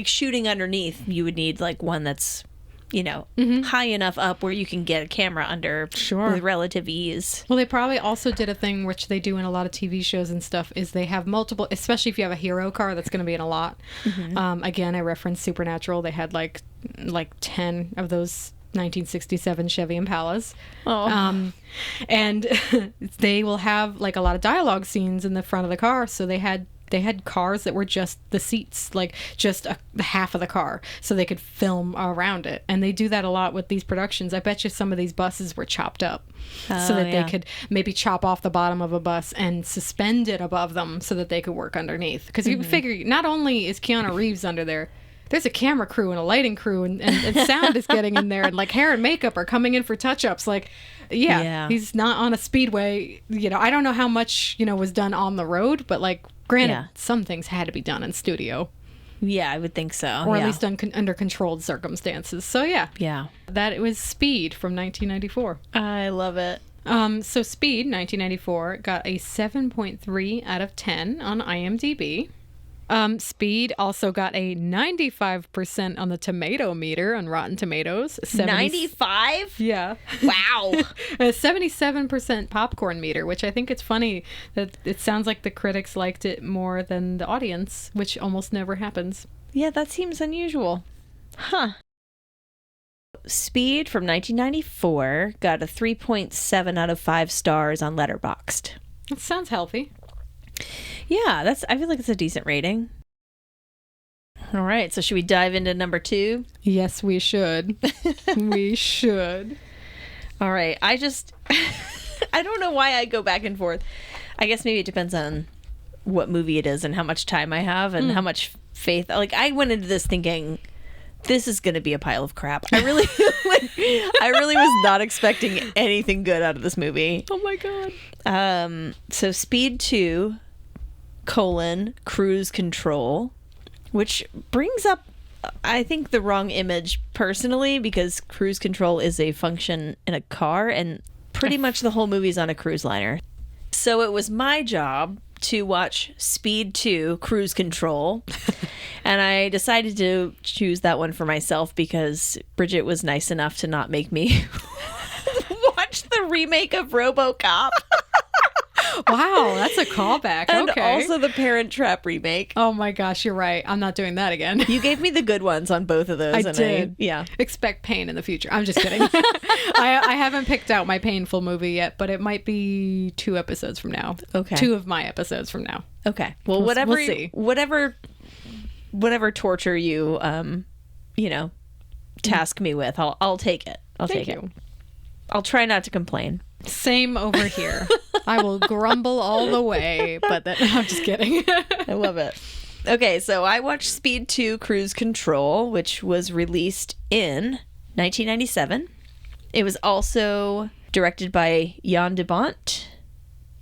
shooting underneath, you would need like one that's, you know, high enough up where you can get a camera under with relative ease. Well, they probably also did a thing which they do in a lot of TV shows and stuff, is they have multiple, especially if you have a hero car, that's going to be in a lot. Again, I referenced Supernatural. They had like 10 of those 1967 Chevy Impalas. And they will have like a lot of dialogue scenes in the front of the car, so they had cars that were just the seats, like just half of the car, so they could film around it. And they do that a lot with these productions. I bet you some of these buses were chopped up so that they could maybe chop off the bottom of a bus and suspend it above them so that they could work underneath. Because you figure, not only is Keanu Reeves under there, there's a camera crew and a lighting crew, and sound is getting in there, and like hair and makeup are coming in for touch-ups. Like, he's not on a speedway. You know, I don't know how much, was done on the road, but like, granted, some things had to be done in studio. Yeah, I would think so. Or at least under controlled circumstances. So yeah. That was Speed from 1994. I love it. So Speed, 1994, got a 7.3 out of 10 on IMDb. Speed also got a 95% on the tomato meter on Rotten Tomatoes. 95? Yeah. Wow. A 77% popcorn meter, which I think it's funny that it sounds like the critics liked it more than the audience, which almost never happens. Yeah, that seems unusual. Huh. Speed from 1994 got a 3.7 out of 5 stars on Letterboxd. That sounds healthy. Yeah, I feel like it's a decent rating. All right, so should we dive into number 2? Yes, we should. We should. All right, I don't know why I go back and forth. I guess maybe it depends on what movie it is and how much time I have and how much faith. Like, I went into this thinking, this is going to be a pile of crap. I really was not expecting anything good out of this movie. Oh my God. So Speed 2, Cruise Control, which brings up, I think, the wrong image personally, because cruise control is a function in a car, and pretty much the whole movie's on a cruise liner. So it was my job to watch Speed 2, Cruise Control, and I decided to choose that one for myself because Bridget was nice enough to not make me the remake of RoboCop. Wow, that's a callback. And okay. also the Parent Trap remake. Oh my gosh, you're right. I'm not doing that again. You gave me the good ones on both of those. I did. Yeah. Expect pain in the future. I'm just kidding. I haven't picked out my painful movie yet, but it might be 2 episodes from now. Okay. 2 of my episodes from now. Okay. Well, We'll see. whatever torture you, task me with, I'll take it. Thank you. I'll try not to complain. Same over here. I will grumble all the way, but I'm just kidding. I love it. Okay, so I watched Speed 2 Cruise Control, which was released in 1997. It was also directed by Jan de Bont.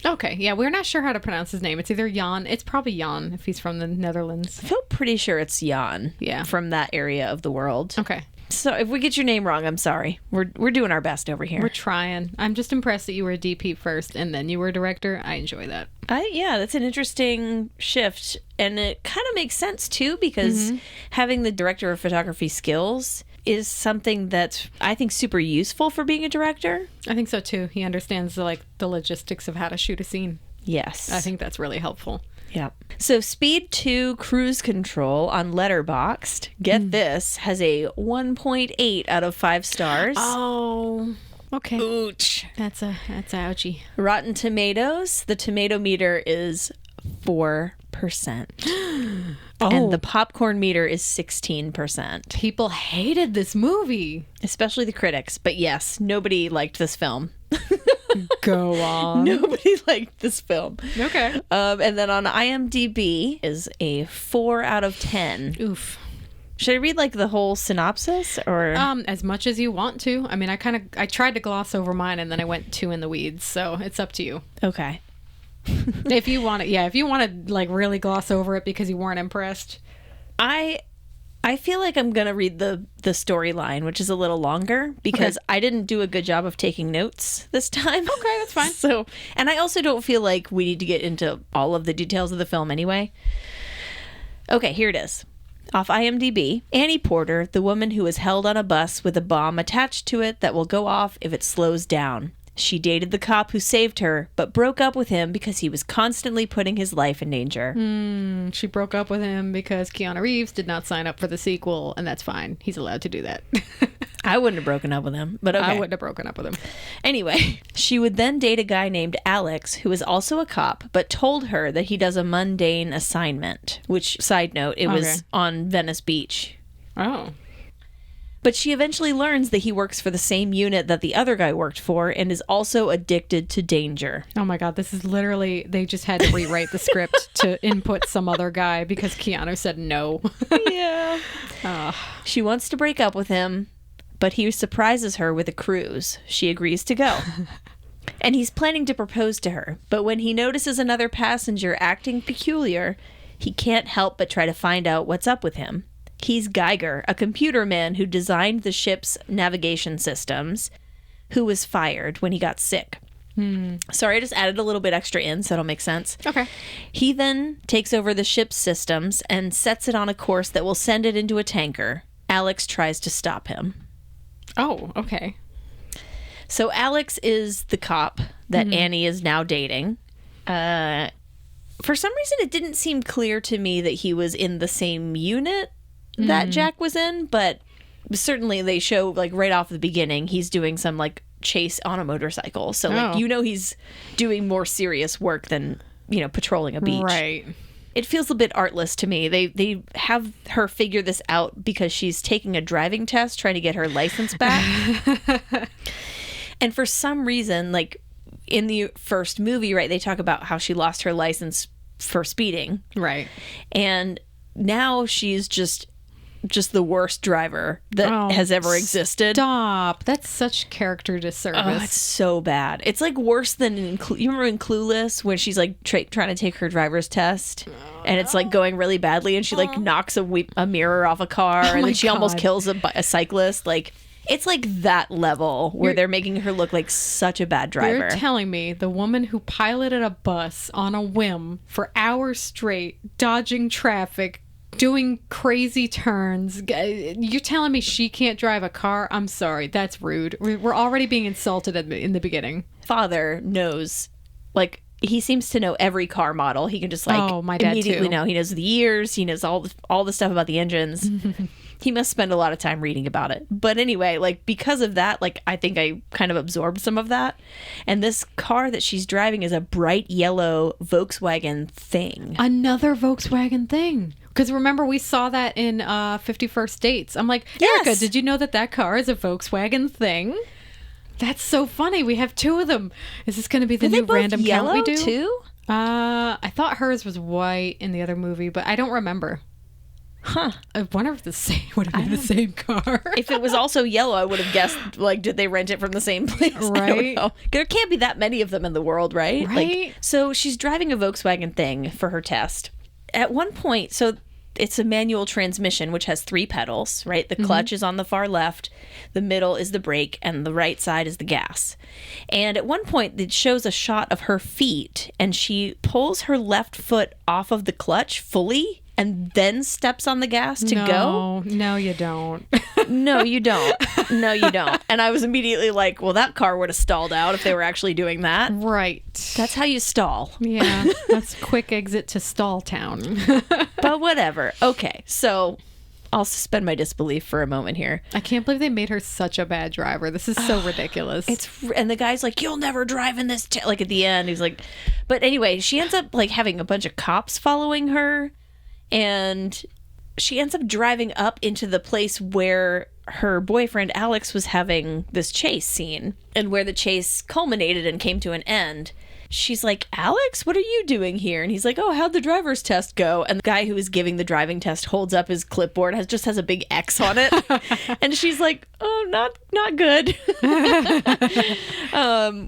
Okay, yeah, we're not sure how to pronounce his name. It's either Jan. It's probably Jan if he's from the Netherlands. I feel pretty sure it's Jan. Yeah. From that area of the world. Okay. So if we get your name wrong, I'm sorry. We're doing our best over here. We're trying. I'm just impressed that you were a DP first and then you were a director. I enjoy that. Yeah, that's an interesting shift. And it kind of makes sense, too, because having the director of photography skills is something that's, I think, super useful for being a director. I think so, too. He understands the logistics of how to shoot a scene. Yes. I think that's really helpful. Yeah. So Speed 2 Cruise Control on Letterboxd, get this, has a 1.8 out of 5 stars. Oh, okay. Ouch. That's ouchie. Rotten Tomatoes, the tomato meter is 4%. And the popcorn meter is 16%. People hated this movie. Especially the critics. But yes, nobody liked this film. Go on. Nobody liked this film. Okay. And then on IMDb is a 4 out of 10. Oof. Should I read the whole synopsis or? As much as you want to. I mean, I tried to gloss over mine and then I went too in the weeds. So it's up to you. Okay. If you want to really gloss over it because you weren't impressed. I feel like I'm going to read the storyline, which is a little longer because I didn't do a good job of taking notes this time. Okay, that's fine. So, and I also don't feel like we need to get into all of the details of the film anyway. Okay, here it is. Off IMDb, Annie Porter, the woman who is held on a bus with a bomb attached to it that will go off if it slows down. She dated the cop who saved her, but broke up with him because he was constantly putting his life in danger. She broke up with him because Keanu Reeves did not sign up for the sequel, and that's fine. He's allowed to do that. I wouldn't have broken up with him, but okay. I wouldn't have broken up with him. Anyway, she would then date a guy named Alex, who is also a cop, but told her that he does a mundane assignment, which, side note, it was on Venice Beach. Oh. But she eventually learns that he works for the same unit that the other guy worked for and is also addicted to danger. Oh my God, this is literally, they just had to rewrite the script to input some other guy because Keanu said no. Yeah. She wants to break up with him, but he surprises her with a cruise. She agrees to go. And he's planning to propose to her, but when he notices another passenger acting peculiar, he can't help but try to find out what's up with him. He's Geiger, a computer man who designed the ship's navigation systems, who was fired when he got sick. Sorry, I just added a little bit extra in, so it'll make sense. Okay. He then takes over the ship's systems and sets it on a course that will send it into a tanker. Alex tries to stop him. Oh, okay. So Alex is the cop that Annie is now dating. For some reason, it didn't seem clear to me that he was in the same unit that Jack was in, but certainly they show right off the beginning he's doing some chase on a motorcycle. So he's doing more serious work than patrolling a beach. Right. It feels a bit artless to me. They have her figure this out because she's taking a driving test trying to get her license back. And for some reason, in the first movie, right, they talk about how she lost her license for speeding. Right. And now she's just the worst driver that has ever existed. Stop. That's such character disservice. Oh, it's so bad. It's worse than you remember in Clueless when she's trying to take her driver's test and it's going really badly and she knocks a mirror off a car and then she almost kills a cyclist. It's that level where they're making her look like such a bad driver. You're telling me the woman who piloted a bus on a whim for hours straight, dodging traffic, doing crazy turns. You're telling me she can't drive a car? I'm sorry. That's rude. We're already being insulted in the beginning. Father knows, like, he seems to know every car model. He can just, like, my dad immediately too. know. He knows the years. He knows all the stuff about the engines. He must spend a lot of time reading about it. But anyway, like, because of that, like, I think I kind of absorbed some of that. And this car that she's driving is a bright yellow Volkswagen Thing. Another Volkswagen Thing. Because remember, we saw that in 51st Dates. I'm like, Erica, Yes. did you know that car is a Volkswagen Thing? That's so funny. We have two of them. Is this going to be the new random count we do? Too? I thought hers was white in the other movie, but I don't remember. Huh. I wonder if would have been the same car. If it was also yellow, I would have guessed, like, did they rent it from the same place? Right. I don't know. There can't be that many of them in the world, right? Right. Like, so she's driving a Volkswagen Thing for her test. At one point, so it's a manual transmission, which has 3 pedals, right? The clutch is on the far left, the middle is the brake, and the right side is the gas. And at one point, it shows a shot of her feet, and she pulls her left foot off of the clutch fully and then steps on the gas to go. No, you don't. No, you don't. No, you don't. And I was immediately like, well, that car would have stalled out if they were actually doing that. Right. That's how you stall. Yeah, that's quick exit to Stall Town. But whatever. Okay, so I'll suspend my disbelief for a moment here. I can't believe they made her such a bad driver. This is so ridiculous. And the guy's like, you'll never drive in this. Like, at the end, he's like, but anyway, she ends up, like, having a bunch of cops following her. And she ends up driving up into the place where her boyfriend Alex was having this chase scene, and where the chase culminated and came to an end. She's like, Alex, what are you doing here? And he's like, oh, how'd the driver's test go? And the guy who is giving the driving test holds up his clipboard, has a big X on it. And she's like, oh, not good.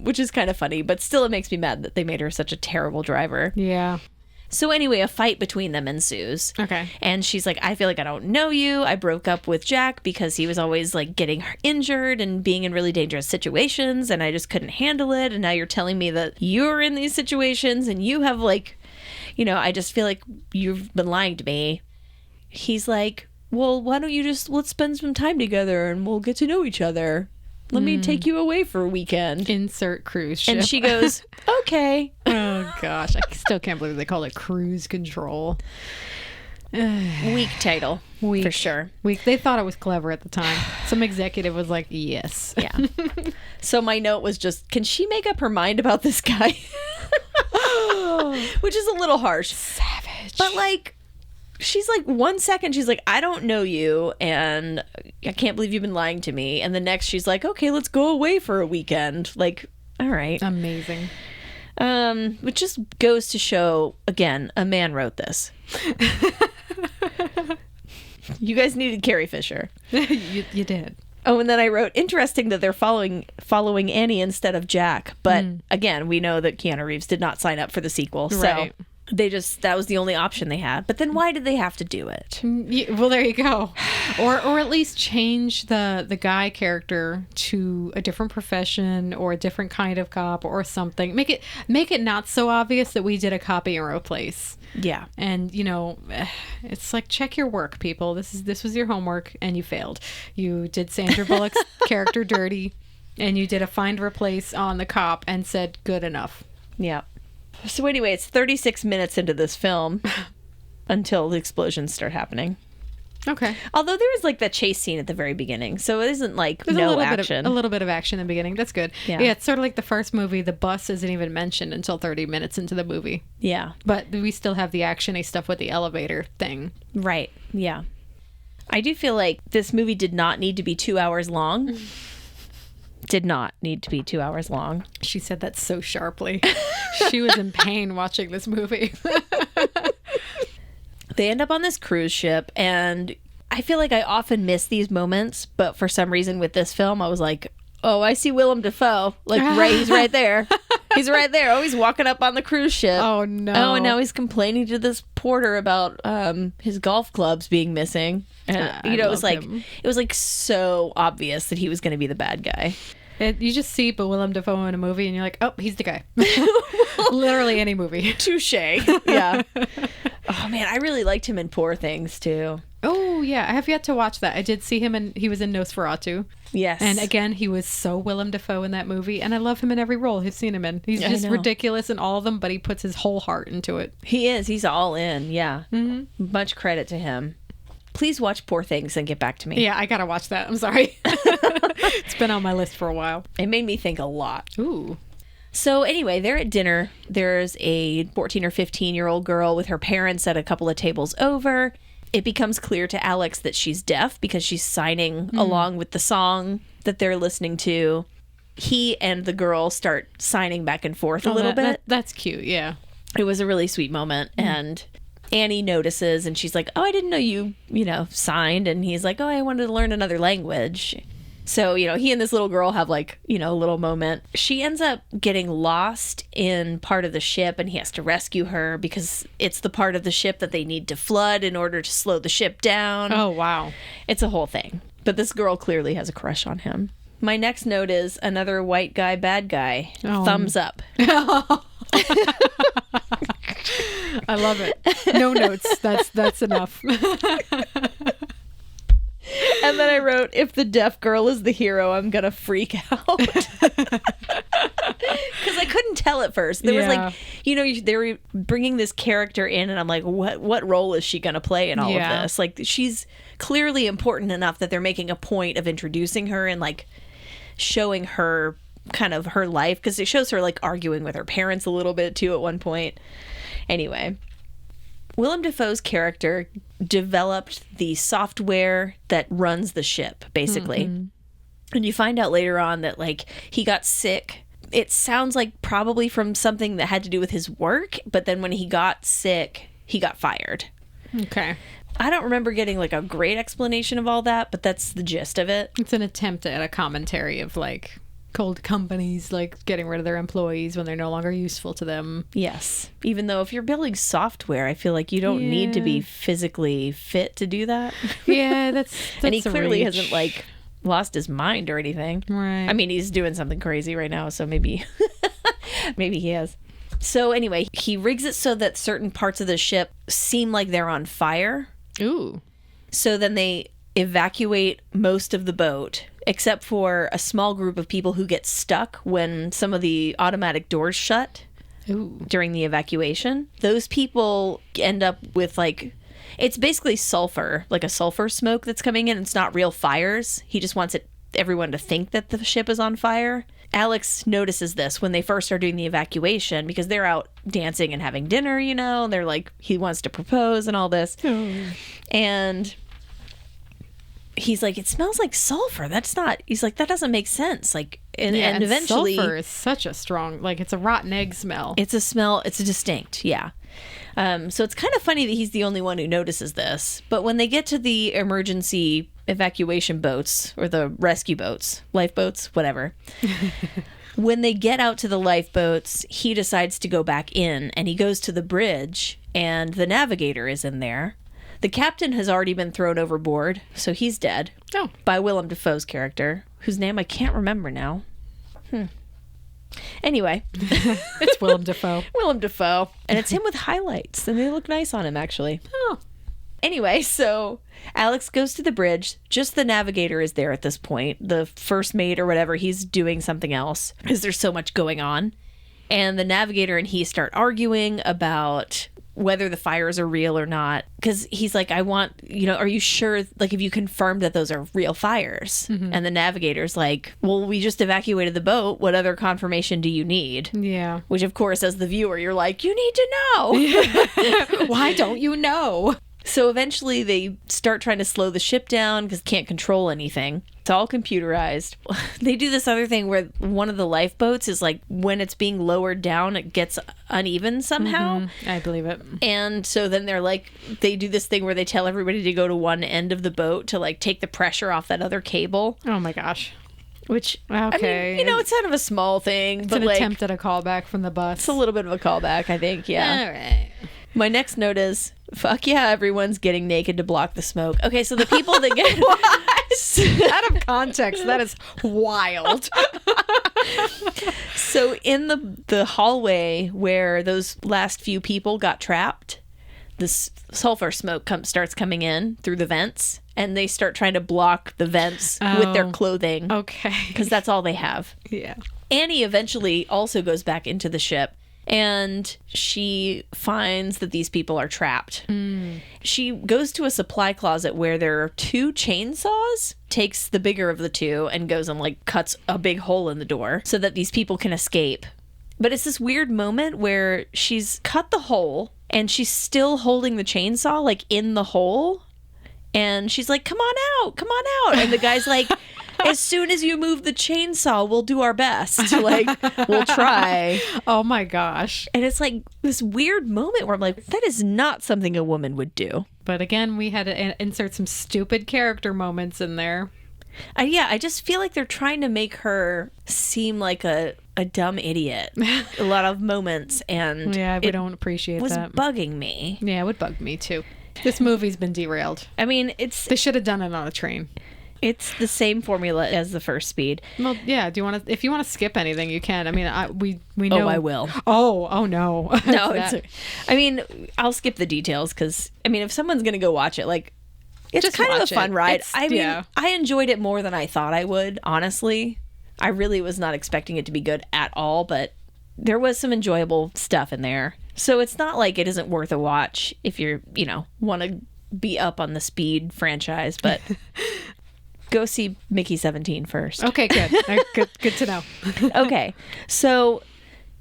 Which is kind of funny, but still it makes me mad that they made her such a terrible driver. Yeah. So anyway, a fight between them ensues. Okay. And she's like, I feel like I don't know you. I broke up with Jack because he was always, like, getting injured and being in really dangerous situations, and I just couldn't handle it. And now you're telling me that you're in these situations and you have, like, you know, I just feel like you've been lying to me. He's like, well, why don't you let's spend some time together and we'll get to know each other. Let me take you away for a weekend. Insert cruise ship. And she goes, okay. Oh, gosh. I still can't believe they call it cruise control. Weak title. Weak. For sure. Weak. They thought it was clever at the time. Some executive was like, yes. Yeah. So my note was just, can she make up her mind about this guy? Which is a little harsh. Savage. But, like, she's like, 1 second, she's like, I don't know you, and I can't believe you've been lying to me. And the next, she's like, okay, let's go away for a weekend. Like, all right. Amazing. Which just goes to show, again, a man wrote this. You guys needed Carrie Fisher. you did. Oh, and then I wrote, interesting that they're following Annie instead of Jack. But again, we know that Keanu Reeves did not sign up for the sequel. Right. So that was the only option they had. But then why did they have to do it? Well, there you go. Or at least change the guy character to a different profession or a different kind of cop or something. Make it not so obvious that we did a copy and replace. Yeah. And, you know, it's like, check your work, people. This was your homework and you failed. You did Sandra Bullock's character dirty and you did a find replace on the cop and said good enough. Yeah. So anyway, it's 36 minutes into this film until the explosions start happening. Okay. Although there is, like, that chase scene at the very beginning, so it isn't like There's no a action. little bit of action in the beginning. That's good. Yeah. It's sort of like the first movie. The bus isn't even mentioned until 30 minutes into the movie. Yeah. But we still have the action-y stuff with the elevator thing. Right. Yeah. I do feel like this movie did not need to be 2 hours long. Did not need to be 2 hours long. She said that so sharply. She was in pain watching this movie. They end up on this cruise ship, and I feel like I often miss these moments, but for some reason with this film, I was like, oh, I see Willem Dafoe. Like, he's right there. He's right there. Oh, he's walking up on the cruise ship. Oh, no. Oh, and now he's complaining to this porter about his golf clubs being missing. And, it was like him. It was like so obvious that he was going to be the bad guy. You just see Willem Dafoe in a movie and you're like, oh, he's the guy. Literally any movie. Touche. Yeah. Oh, man, I really liked him in Poor Things, too. Oh, yeah. I have yet to watch that. I did see him, and he was in Nosferatu. Yes. And again, he was so Willem Dafoe in that movie, and I love him in every role I've seen him in. He's just ridiculous in all of them, but he puts his whole heart into it. He is. He's all in, yeah. Mm-hmm. Much credit to him. Please watch Poor Things and get back to me. Yeah, I gotta watch that. I'm sorry. It's been on my list for a while. It made me think a lot. Ooh. So anyway, they're at dinner. There's a 14 or 15-year-old girl with her parents at a couple of tables over. It becomes clear to Alex that she's deaf because she's signing along with the song that they're listening to. He and the girl start signing back and forth a little bit. That's cute, yeah. It was a really sweet moment. And Annie notices, and she's like, oh, I didn't know you signed. And he's like, oh, I wanted to learn another language. So, he and this little girl have a little moment. She ends up getting lost in part of the ship, and he has to rescue her because it's the part of the ship that they need to flood in order to slow the ship down. Oh, wow. It's a whole thing. But this girl clearly has a crush on him. My next note is another white guy, bad guy. Oh. Thumbs up. I love it. No notes. That's enough. And then I wrote, if the deaf girl is the hero, I'm going to freak out. Because I couldn't tell at first. There was they were bringing this character in, and I'm like, what role is she going to play in all of this? Like, she's clearly important enough that they're making a point of introducing her and, showing her kind of her life. Because it shows her, arguing with her parents a little bit, too, at one point. Anyway. Willem Dafoe's character developed the software that runs the ship, basically. Mm-hmm. And you find out later on that, he got sick. It sounds like probably from something that had to do with his work, but then when he got sick, he got fired. Okay. I don't remember getting, a great explanation of all that, but that's the gist of it. It's an attempt at a commentary of, cold companies getting rid of their employees when they're no longer useful to them. Yes. Even though if you're building software, I feel like you don't need to be physically fit to do that. Yeah, that's and he clearly hasn't lost his mind or anything. Right. I mean, he's doing something crazy right now, so maybe he has. So anyway, he rigs it so that certain parts of the ship seem like they're on fire. Ooh. So then they evacuate most of the boat, except for a small group of people who get stuck when some of the automatic doors shut. Ooh. During the evacuation. Those people end up with it's basically sulfur, a sulfur smoke that's coming in. It's not real fires. He just wants everyone to think that the ship is on fire. Alex notices this when they first are doing the evacuation because they're out dancing and having dinner, and they're he wants to propose and all this. Oh. And he's like, it smells like sulfur. That's not, he's like, that doesn't make sense. And eventually sulfur is such a strong, it's a rotten egg smell. It's a smell. It's a distinct. Yeah. So it's kind of funny that he's the only one who notices this. But when they get to the emergency evacuation boats or the rescue boats, lifeboats, whatever, when they get out to the lifeboats, he decides to go back in and he goes to the bridge and the navigator is in there. The captain has already been thrown overboard, so he's dead. Oh. By Willem Dafoe's character, whose name I can't remember now. Anyway. It's Willem Dafoe. Willem Dafoe. And it's him with highlights, and they look nice on him, actually. Oh. Anyway, so Alex goes to the bridge. Just the navigator is there at this point. The first mate or whatever, he's doing something else because there's so much going on. And the navigator and he start arguing about whether the fires are real or not. Because he's like, I want, are you sure, have you confirmed that those are real fires? Mm-hmm. And the navigator's like, well, we just evacuated the boat. What other confirmation do you need? Yeah. Which, of course, as the viewer, you're like, you need to know. Why don't you know? So eventually they start trying to slow the ship down because can't control anything. It's all computerized. They do this other thing where one of the lifeboats is when it's being lowered down, it gets uneven somehow. Mm-hmm. I believe it. And so then they do this thing where they tell everybody to go to one end of the boat to take the pressure off that other cable. Oh my gosh. Which, okay. I mean, it's kind of a small thing. It's an attempt at a callback from the bus. It's a little bit of a callback, I think, yeah. All right. My next note is, fuck yeah, everyone's getting naked to block the smoke. Okay, so the people that get... Out of context, that is wild. So in the hallway where those last few people got trapped, this sulfur smoke starts coming in through the vents, and they start trying to block the vents with their clothing. Okay. Because that's all they have. Yeah. Annie eventually also goes back into the ship, and she finds that these people are trapped. She goes to a supply closet where there are 2 chainsaws, takes the bigger of the 2 and goes and like cuts a big hole in the door so that these people can escape. But it's this weird moment where she's cut the hole and she's still holding the chainsaw like in the hole, and she's like, come on out, and the guy's like, as soon as you move the chainsaw, we'll do our best. Like, we'll try. Oh my gosh. And it's like this weird moment where I'm like, that is not something a woman would do. But again, we had to insert some stupid character moments in there. I just feel like they're trying to make her seem like a dumb idiot. A lot of moments, and yeah, we don't appreciate was that. Bugging me. Yeah, it would bug me too. This movie's been derailed. I mean, they should have done it on a train. It's the same formula as the first Speed. Well, yeah. Do you want to? If you want to skip anything, you can. I mean, we know. Oh, I will. Oh no. No, I mean, I'll skip the details because I mean, if someone's gonna go watch it, like, it's just kind of a fun ride. I mean, yeah. I enjoyed it more than I thought I would. Honestly, I really was not expecting it to be good at all, but there was some enjoyable stuff in there. So it's not like it isn't worth a watch if you're, want to be up on the Speed franchise, but. Go see Mickey 17 first. Okay, good. Good to know. Okay, so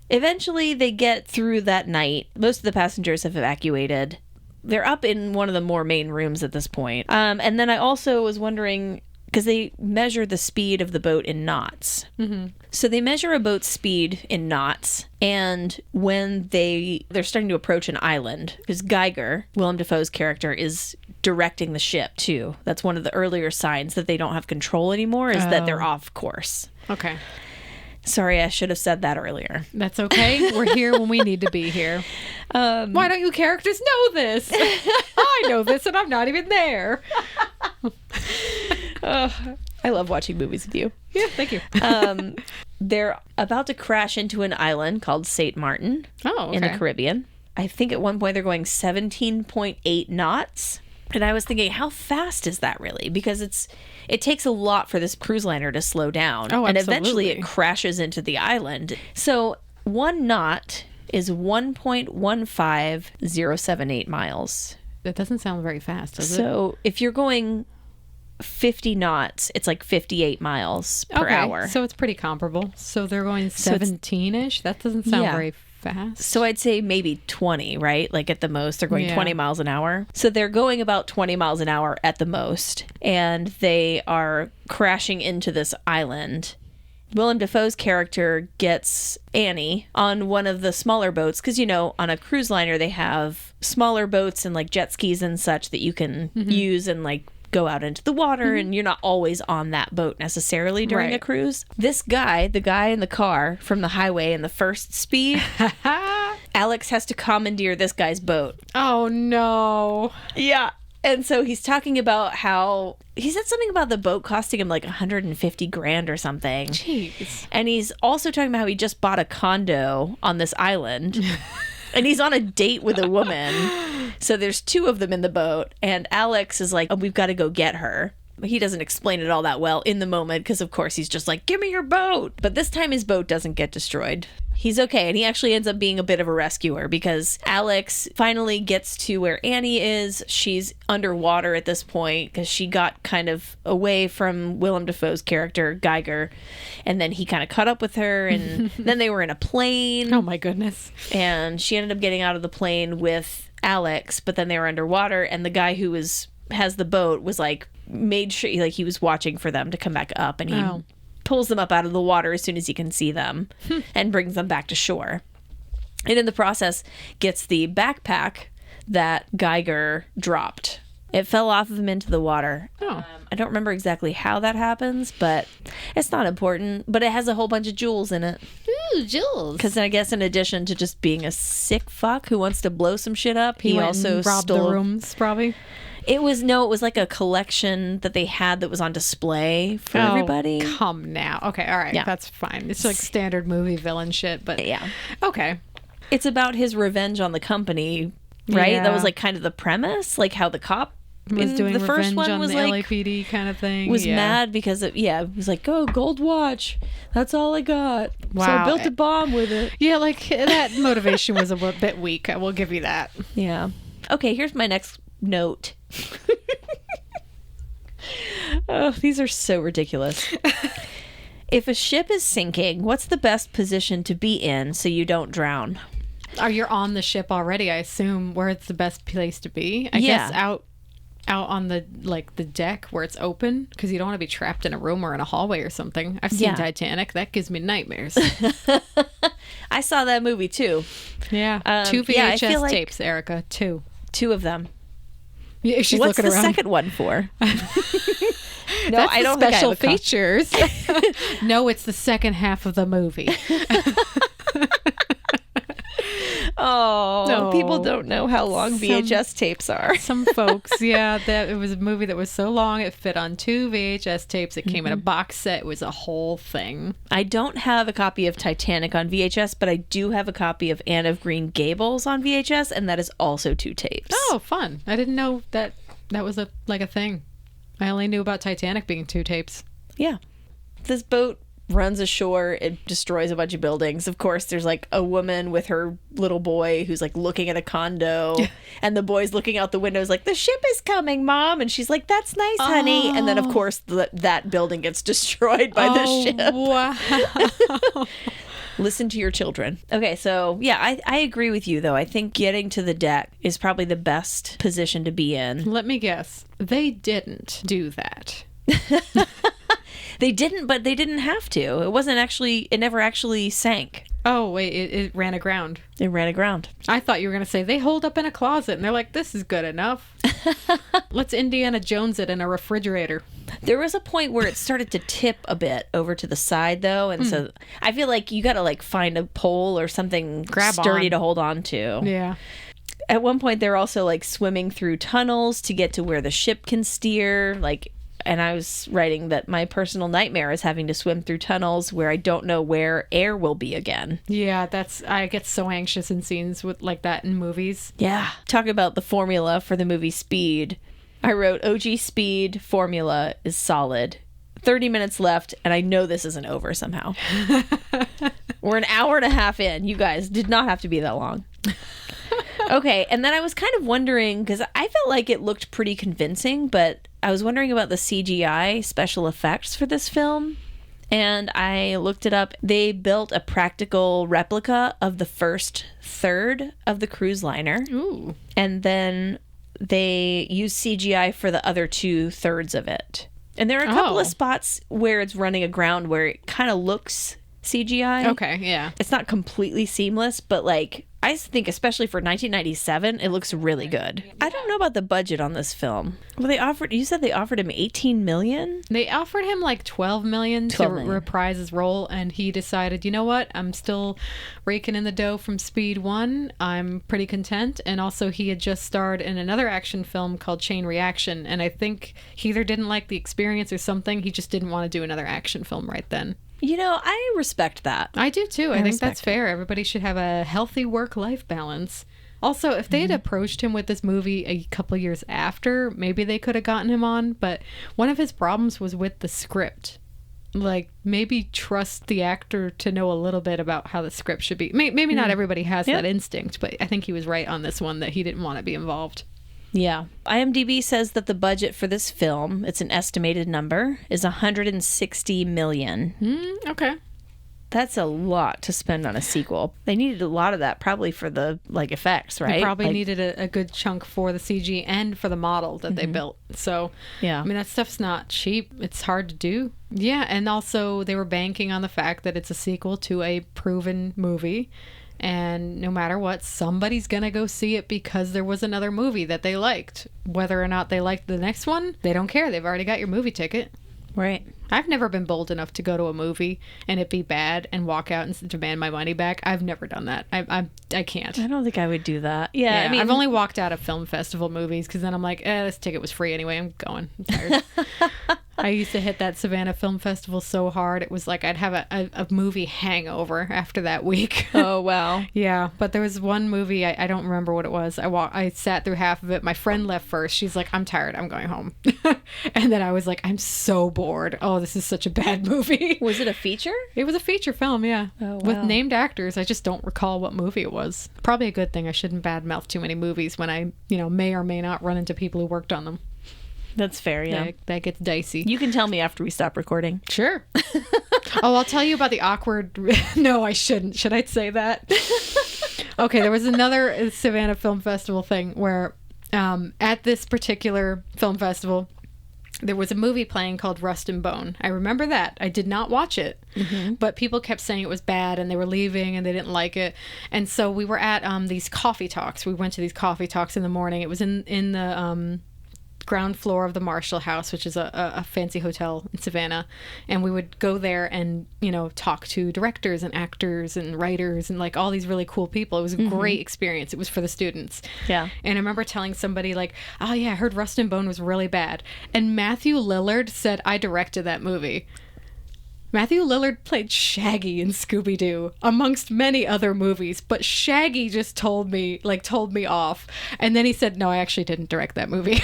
eventually they get through that night. Most of the passengers have evacuated. They're up in one of the more main rooms at this point. And then I also was wondering, because they measure the speed of the boat in knots. Mm-hmm. So they measure a boat's speed in knots, and when they're starting to approach an island, because Geiger, Willem Dafoe's character, is directing the ship too. That's one of the earlier signs that they don't have control anymore, is that they're off course. Okay. Sorry, I should have said that earlier. That's okay. We're here when we need to be here. Why don't you characters know this? I know this and I'm not even there. I love watching movies with you. Yeah, thank you. They're about to crash into an island called St. Martin in the Caribbean. I think at one point they're going 17.8 knots. And I was thinking, how fast is that really? Because it takes a lot for this cruise liner to slow down. Oh, absolutely. And eventually it crashes into the island. So 1 knot is 1.15078 miles. That doesn't sound very fast, does it? So if you're going 50 knots, it's like 58 miles per hour. So it's pretty comparable. So they're going 17-ish? That doesn't sound very fast. So I'd say maybe 20, right? Like at the most, they're going 20 miles an hour. So they're going about 20 miles an hour at the most, and they are crashing into this island. Willem Dafoe's character gets Annie on one of the smaller boats, because, on a cruise liner, they have smaller boats and like jet skis and such that you can use and like go out into the water, and you're not always on that boat necessarily during a cruise. This guy, the guy in the car from the highway in the first Speed, Alex has to commandeer this guy's boat. Oh, no. Yeah. And so he's talking about how he said something about the boat costing him like $150,000 or something. Jeez. And he's also talking about how he just bought a condo on this island. And he's on a date with a woman. So there's 2 of them in the boat. And Alex is like, oh, we've got to go get her. He doesn't explain it all that well in the moment because, of course, he's just like, give me your boat. But this time his boat doesn't get destroyed. He's okay. And he actually ends up being a bit of a rescuer because Alex finally gets to where Annie is. She's underwater at this point because she got kind of away from Willem Dafoe's character, Geiger. And then he kind of caught up with her. And then they were in a plane. Oh, my goodness. And she ended up getting out of the plane with Alex. But then they were underwater. And the guy who has the boat was like, made sure like he was watching for them to come back up, and he pulls them up out of the water as soon as he can see them and brings them back to shore. And in the process gets the backpack that Geiger dropped. It fell off of him into the water. I don't remember exactly how that happens, but it's not important. But it has a whole bunch of jewels in it. Ooh, jewels. Because I guess in addition to just being a sick fuck who wants to blow some shit up, he also robbed the rooms, probably. It was like a collection that they had that was on display for everybody. Come now. Okay, all right. Yeah. That's fine. It's like standard movie villain shit, but yeah. Okay. It's about his revenge on the company right? Yeah. That was like kind of the premise, like how the cop was doing the first revenge one on was the like LAPD kind of thing. was mad because of, he was like, oh, gold watch, that's all I got. Wow. So I built a bomb with it. Yeah, like that motivation was a bit weak. I will give you that. Yeah. Okay, here's my next note. Oh, these are so ridiculous. If a ship is sinking, what's the best position to be in so you don't drown? Oh, you're on the ship already, I assume. Where it's the best place to be? I Yeah. guess out on the the deck where it's open, because you don't want to be trapped in a room or in a hallway or something. I've seen Titanic. That gives me nightmares. I saw that movie too. Yeah. 2 VHS I feel like tapes, Erica. 2. 2 of them. Yeah, she's What's looking the around. second one for? No, That's I don't the think I have special a copy. features. No, it's the second half of the movie. Oh, No. people don't know how long VHS tapes are. Some folks, yeah, that it was a movie that was so long it fit on 2 VHS tapes. It came in a box set. It was a whole thing. I don't have a copy of Titanic on VHS, but I do have a copy of Anne of Green Gables on VHS, and that is also 2 tapes. Oh, fun! I didn't know that was a thing. I only knew about Titanic being 2 tapes. Yeah. This boat runs ashore. It destroys a bunch of buildings. Of course, there's like a woman with her little boy who's like looking at a condo, and the boy's looking out the window, is like, the ship is coming, Mom. And she's like, that's nice, honey. And then, of course, that building gets destroyed by the ship. Wow. Listen to your children. Okay, so yeah, I agree with you, though. I think getting to the deck is probably the best position to be in. Let me guess. They didn't do that. They didn't, but they didn't have to. It never actually sank. Oh, wait, it ran aground. It ran aground. I thought you were going to say they hold up in a closet and they're like, this is good enough. Let's Indiana Jones it in a refrigerator. There was a point where it started to tip a bit over to the side, though. And so I feel like you got to like find a pole or something sturdy to hold on to. Yeah. At one point, they're also like swimming through tunnels to get to where the ship can steer. And I was writing that my personal nightmare is having to swim through tunnels where I don't know where air will be again. Yeah, I get so anxious in scenes with like that in movies. Yeah. Talk about the formula for the movie Speed. I wrote OG Speed formula is solid. 30 minutes left, and I know this isn't over somehow. We're an hour and a half in. You guys did not have to be that long. Okay, and then I was kind of wondering, because I felt like it looked pretty convincing, but I was wondering about the CGI special effects for this film. And I looked it up. They built a practical replica of the first third of the cruise liner. Ooh. And then they used CGI for the other 2/3 of it. And there are a couple of spots where it's running aground where it kind of looks CGI. Okay, yeah. It's not completely seamless, but like I think especially for 1997, it looks really good. I don't know about the budget on this film. Well, you said they offered him 18 million? They offered him like 12 million to reprise his role, and he decided, you know what? I'm still raking in the dough from Speed 1. I'm pretty content. And also he had just starred in another action film called Chain Reaction, and I think he either didn't like the experience or something. He just didn't want to do another action film right then. You know, I respect that. I do too. I think that's fair. Everybody should have a healthy work-life balance. Also, if they had approached him with this movie a couple years after, maybe they could have gotten him on. But one of his problems was with the script. Like, maybe trust the actor to know a little bit about how the script should be. Maybe not everybody has that instinct, but I think he was right on this one that he didn't want to be involved. Yeah. IMDb says that the budget for this film, it's an estimated number, is $160 million. Okay. That's a lot to spend on a sequel. They needed a lot of that probably for the like effects, right? They probably needed a good chunk for the CG and for the model that they built. So, yeah. I mean, that stuff's not cheap. It's hard to do. Yeah, and also they were banking on the fact that it's a sequel to a proven movie. And no matter what, somebody's going to go see it because there was another movie that they liked. Whether or not they liked the next one, they don't care. They've already got your movie ticket. Right. I've never been bold enough to go to a movie and it be bad and walk out and demand my money back. I've never done that. I can't. I don't think I would do that. Yeah, I mean, I've only walked out of film festival movies because then I'm like, this ticket was free anyway. I'm going. I'm tired. I used to hit that Savannah Film Festival so hard. It was like I'd have a movie hangover after that week. Oh, wow. Yeah, but there was one movie, I don't remember what it was. I sat through half of it. My friend left first. She's like, I'm tired. I'm going home. And then I was like, I'm so bored. Oh, this is such a bad movie. Was it a feature? It was a feature film, yeah. Oh, wow. With named actors. I just don't recall what movie it was. Probably a good thing. I shouldn't badmouth too many movies when I, may or may not run into people who worked on them. That's fair, yeah. That gets dicey. You can tell me after we stop recording. Sure. Oh, I'll tell you about the awkward... No, I shouldn't. Should I say that? Okay, there was another Savannah Film Festival thing where at this particular film festival, there was a movie playing called Rust and Bone. I remember that. I did not watch it, but people kept saying it was bad and they were leaving and they didn't like it. And so we were at these coffee talks. We went to these coffee talks in the morning. It was in the ground floor of the Marshall House, which is a fancy hotel in Savannah. And we would go there and, talk to directors and actors and writers and like all these really cool people. It was a great experience. It was for the students. Yeah. And I remember telling somebody like, oh yeah, I heard Rust and Bone was really bad. And Matthew Lillard said, I directed that movie. Matthew Lillard played Shaggy in Scooby-Doo, amongst many other movies, but Shaggy just told me off. And then he said, no, I actually didn't direct that movie.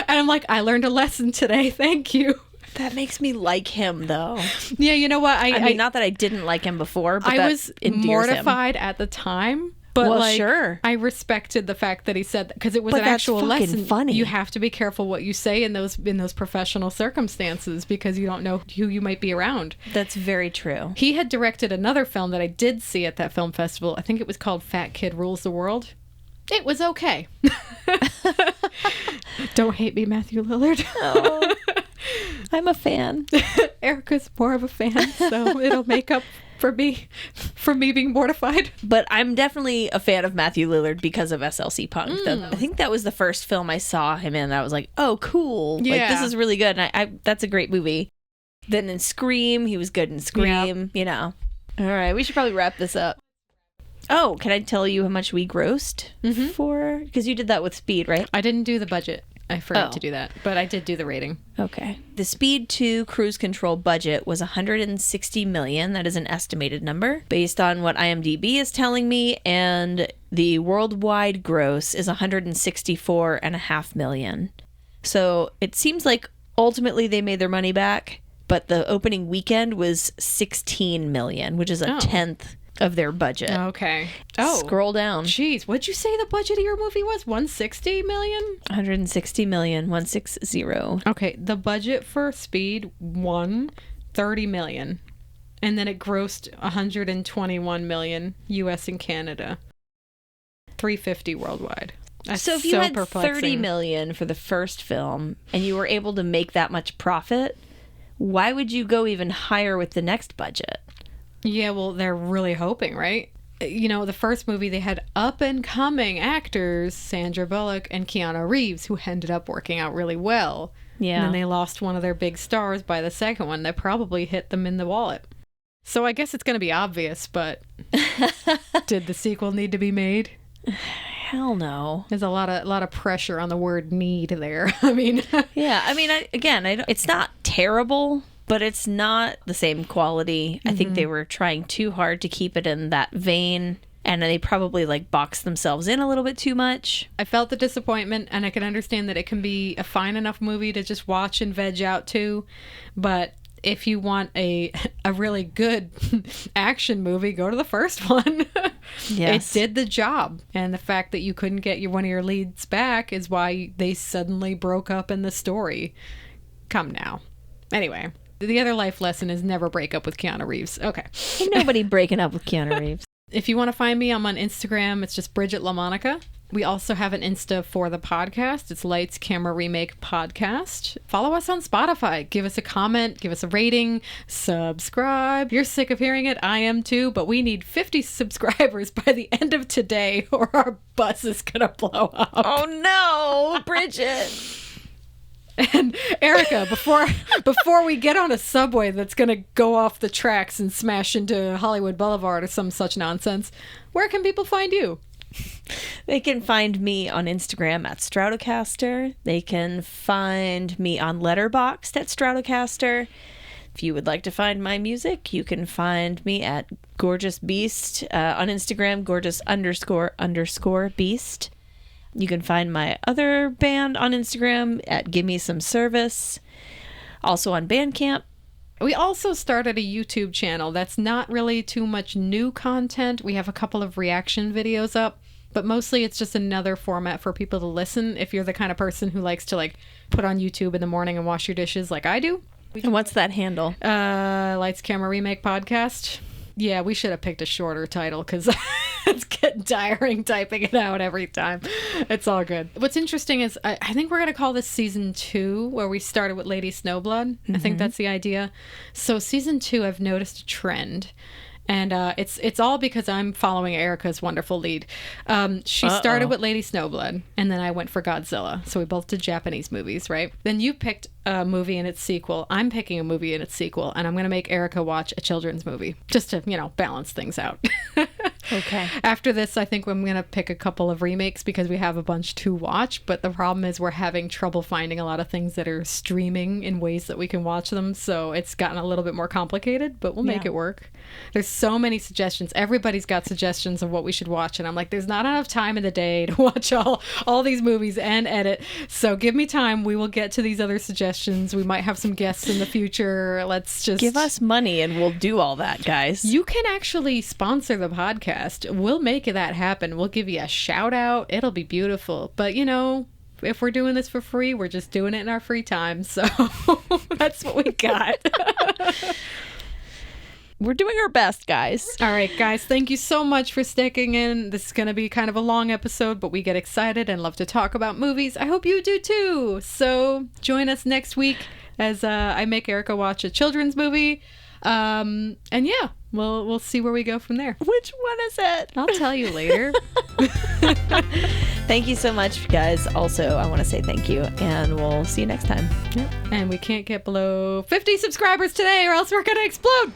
And I'm like, I learned a lesson today. Thank you. That makes me like him, though. Yeah, you know what? I mean, not that I didn't like him before, but I was mortified at the time. But sure. I respected the fact that he said that because it was an actual lesson. Funny. You have to be careful what you say in those professional circumstances because you don't know who you might be around. That's very true. He had directed another film that I did see at that film festival. I think it was called Fat Kid Rules the World. It was okay. Don't hate me, Matthew Lillard. Oh, I'm a fan. Erica's more of a fan, so it'll make up for me being mortified. But I'm definitely a fan of Matthew Lillard because of SLC Punk. I think that was the first film I saw him in. I was like, oh, cool. Yeah. Like, this is really good. And that's a great movie. Then in Scream, he was good in Scream, All right, we should probably wrap this up. Oh, can I tell you how much we grossed for? Because you did that with Speed, right? I didn't do the budget. I forgot to do that, but I did do the rating. Okay. The Speed 2 cruise control budget was $160 million. That is an estimated number based on what IMDb is telling me, and the worldwide gross is $164.5 million. So it seems like ultimately they made their money back, but the opening weekend was $16 million, which is a tenth of their budget. Okay. Oh. Scroll down. Jeez, what'd you say the budget of your movie was? 160 million? 160 million, 160. Okay, the budget for Speed won 30 million. And then it grossed 121 million US and Canada. 350 worldwide. That's so if you had perplexing. 30 million for the first film and you were able to make that much profit, why would you go even higher with the next budget? Yeah, well, they're really hoping, right? The first movie, they had up-and-coming actors, Sandra Bullock and Keanu Reeves, who ended up working out really well. Yeah. And then they lost one of their big stars by the second one. That probably hit them in the wallet. So I guess it's going to be obvious, but did the sequel need to be made? Hell no. There's a lot of pressure on the word need there. I mean... Yeah, I mean, it's not terrible, but it's not the same quality. I think they were trying too hard to keep it in that vein, and they probably boxed themselves in a little bit too much. I felt the disappointment, and I can understand that it can be a fine enough movie to just watch and veg out to, but if you want a really good action movie, go to the first one. Yes. It did the job, and the fact that you couldn't get one of your leads back is why they suddenly broke up in the story. Come now. Anyway. The other life lesson is never break up with Keanu Reeves. Okay. Ain't nobody breaking up with Keanu Reeves. If you want to find me, I'm on Instagram. It's just Bridget LaMonica. We also have an Insta for the podcast. It's Lights, Camera, Remake Podcast. Follow us on Spotify. Give us a comment. Give us a rating. Subscribe. You're sick of hearing it. I am too. But we need 50 subscribers by the end of today or our bus is going to blow up. Oh, no, Bridget. And Erica, before we get on a subway that's going to go off the tracks and smash into Hollywood Boulevard or some such nonsense, where can people find you? They can find me on Instagram at Stratocaster. They can find me on Letterboxd at Stratocaster. If you would like to find my music, you can find me at Gorgeous Beast on Instagram, gorgeous__beast. You can find my other band on Instagram at Gimme Some Service. Also on Bandcamp. We also started a YouTube channel that's not really too much new content. We have a couple of reaction videos up, but mostly it's just another format for people to listen if you're the kind of person who likes to like put on YouTube in the morning and wash your dishes like I do. And what's that handle? Lights, Camera, Remake podcast. Yeah, we should have picked a shorter title because it's getting tiring typing it out every time. It's all good. What's interesting is I think we're going to call this season 2, where we started with Lady Snowblood. I think that's the idea. So season 2, I've noticed a trend. And it's all because I'm following Erica's wonderful lead. She started with Lady Snowblood, and then I went for Godzilla. So we both did Japanese movies, right? Then you picked a movie and its sequel. I'm picking a movie and its sequel, and I'm going to make Erica watch a children's movie just to, balance things out. Okay. After this, I think I'm going to pick a couple of remakes because we have a bunch to watch. But the problem is we're having trouble finding a lot of things that are streaming in ways that we can watch them. So it's gotten a little bit more complicated, but we'll make it work. There's so many suggestions. Everybody's got suggestions of what we should watch. And I'm like, there's not enough time in the day to watch all these movies and edit. So give me time. We will get to these other suggestions. We might have some guests in the future. Let's just give us money and we'll do all that, guys. You can actually sponsor the podcast. We'll make that happen. We'll give you a shout out. It'll be beautiful. But if we're doing this for free, we're just doing it in our free time. So that's what we got. We're doing our best, guys. All right, guys. Thank you so much for sticking in. This is going to be kind of a long episode, but we get excited and love to talk about movies. I hope you do too. So join us next week as I make Erica watch a children's movie. And yeah, we'll see where we go from there. Which one is it? I'll tell you later. Thank you so much, guys. Also, I want to say thank you, and we'll see you next time. Yep. And we can't get below 50 subscribers today or else we're going to explode.